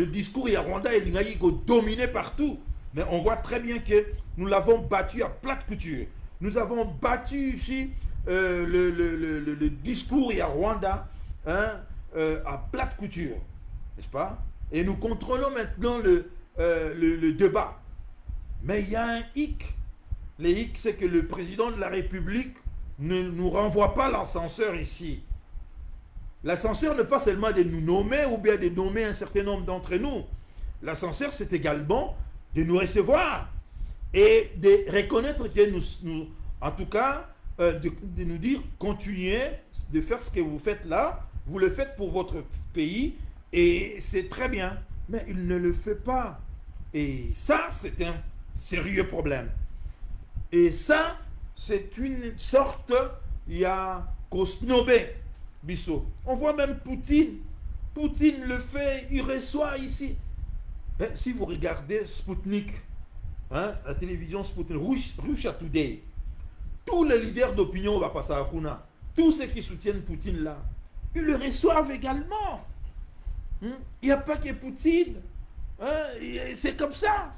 discours il y a Rwanda et l'Ingaïko dominé partout. Mais on voit très bien que nous l'avons battu à plate couture. Nous avons battu ici le discours il y a Rwanda, hein, à plate couture, n'est-ce pas? Et nous contrôlons maintenant le débat. Mais il y a un hic. Le hic, c'est que le président de la République ne nous renvoie pas l'ascenseur ici. L'ascenseur n'est pas seulement de nous nommer ou bien de nommer un certain nombre d'entre nous. L'ascenseur, c'est également de nous recevoir et de reconnaître que nous en tout cas, de nous dire, continuez de faire ce que vous faites là, vous le faites pour votre pays et c'est très bien. Mais il ne le fait pas. Et ça, c'est un sérieux problème. Et ça, c'est une sorte, il y a Kosnobé, Bissot. On voit même Poutine. Poutine le fait, il reçoit ici. Si vous regardez Sputnik, la télévision Sputnik, Russia Today, tous les leaders d'opinion va passer à Kuna, tous ceux qui soutiennent Poutine là, ils le reçoivent également. Il n'y a pas que Poutine. C'est comme ça.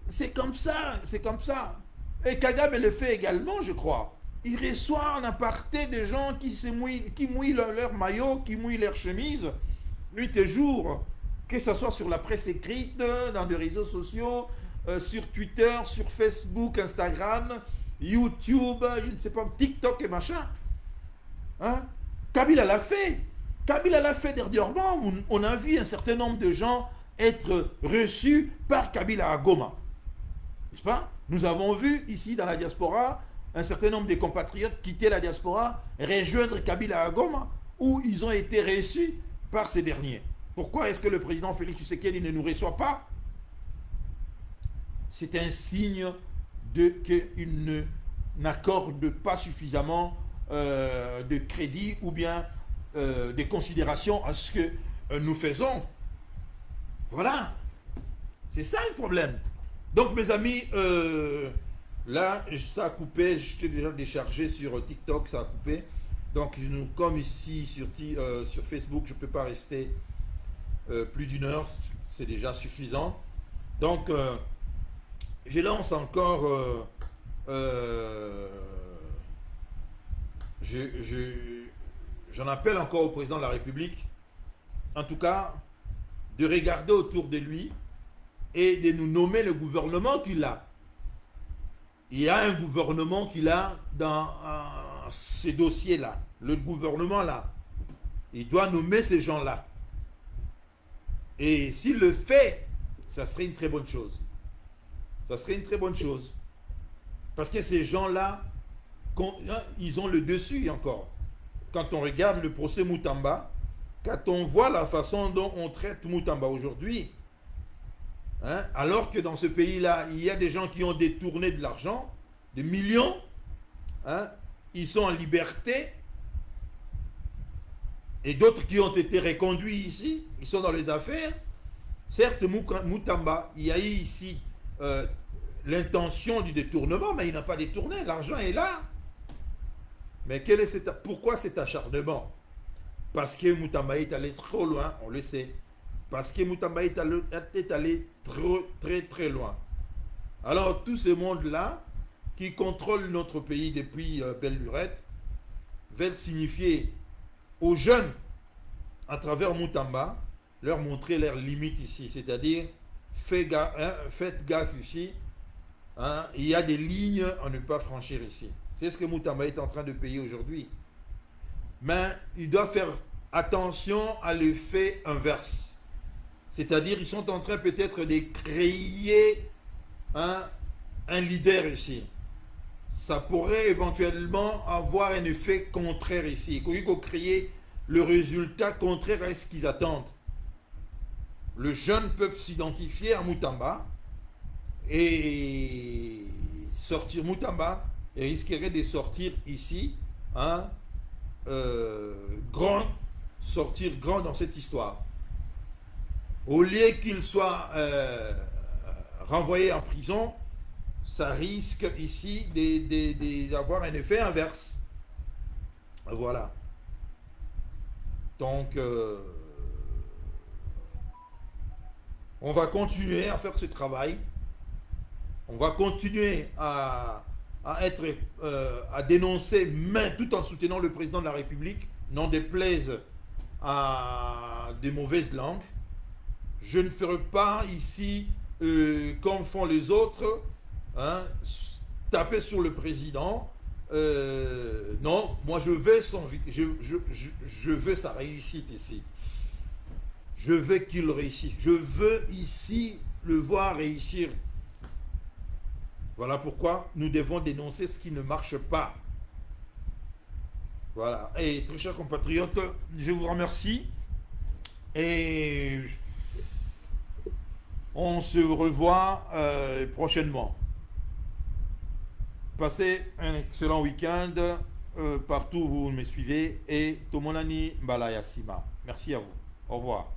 C'est comme ça. C'est comme ça. Et Kagame le fait également, je crois. Il reçoit en aparté des gens qui mouillent leur maillot, qui mouillent leur chemise, nuit et jour. Que ce soit sur la presse écrite, dans des réseaux sociaux, sur Twitter, sur Facebook, Instagram, YouTube, je ne sais pas, TikTok et machin. Kabila l'a fait. Kabila l'a fait dernièrement. On a vu un certain nombre de gens être reçus par Kabila à Goma. N'est-ce pas? Nous avons vu ici dans la diaspora un certain nombre de compatriotes quitter la diaspora, rejoindre Kabila à Goma, où ils ont été reçus par ces derniers. Pourquoi est-ce que le président Félix Tshisekedi ne nous reçoit pas? C'est un signe qu'il n'accorde pas suffisamment de crédit ou bien de considération à ce que nous faisons. Voilà. C'est ça le problème. Donc mes amis, là, ça a coupé, je t'ai déjà déchargé sur TikTok, ça a coupé. Donc comme ici sur Facebook, je ne peux pas rester plus d'une heure, c'est déjà suffisant. Donc, je lance encore, j'en appelle encore au président de la République, en tout cas, de regarder autour de lui et de nous nommer le gouvernement qu'il a. Il y a un gouvernement qu'il a dans ces dossiers-là, le gouvernement-là. Il doit nommer ces gens-là. Et s'il le fait, ça serait une très bonne chose. Ça serait une très bonne chose. Parce que ces gens-là, ils ont le dessus encore. Quand on regarde le procès Moutamba, quand on voit la façon dont on traite Moutamba aujourd'hui, alors que dans ce pays-là, il y a des gens qui ont détourné de l'argent, des millions, ils sont en liberté, et d'autres qui ont été reconduits ici, ils sont dans les affaires. Certes, Moutamba, il y a eu ici l'intention du détournement, mais il n'a pas détourné, l'argent est là. Mais pourquoi cet acharnement? Parce que Moutamba est allé trop loin, on le sait. Parce que Moutamba est allé très très loin. Alors tout ce monde-là, qui contrôle notre pays depuis belle lurette, veulent signifier aux jeunes, à travers Moutamba, leur montrer leurs limites ici. C'est-à-dire, faites gaffe ici, il y a des lignes à ne pas franchir ici. C'est ce que Moutamba est en train de payer aujourd'hui. Mais il doit faire attention à l'effet inverse. C'est-à-dire, ils sont en train peut-être de créer un leader ici. Ça pourrait éventuellement avoir un effet contraire ici. Il faut créer le résultat contraire à ce qu'ils attendent. Les jeunes peuvent s'identifier à Moutamba et sortir Moutamba et risquerait de sortir ici sortir grand dans cette histoire. Au lieu qu'il soit renvoyé en prison, ça risque ici d'avoir un effet inverse. Voilà. Donc, on va continuer à faire ce travail. On va continuer à dénoncer, mais tout en soutenant le président de la République, n'en déplaise à des mauvaises langues. Je ne ferai pas ici, comme font les autres, taper sur le président. Non, moi je veux sa réussite ici. Je veux qu'il réussisse. Je veux ici le voir réussir. Voilà pourquoi nous devons dénoncer ce qui ne marche pas. Voilà. Et très chers compatriotes, je vous remercie. Et On se revoit prochainement. Passez un excellent week-end partout où vous me suivez et Tomonani Balayasima. Merci à vous. Au revoir.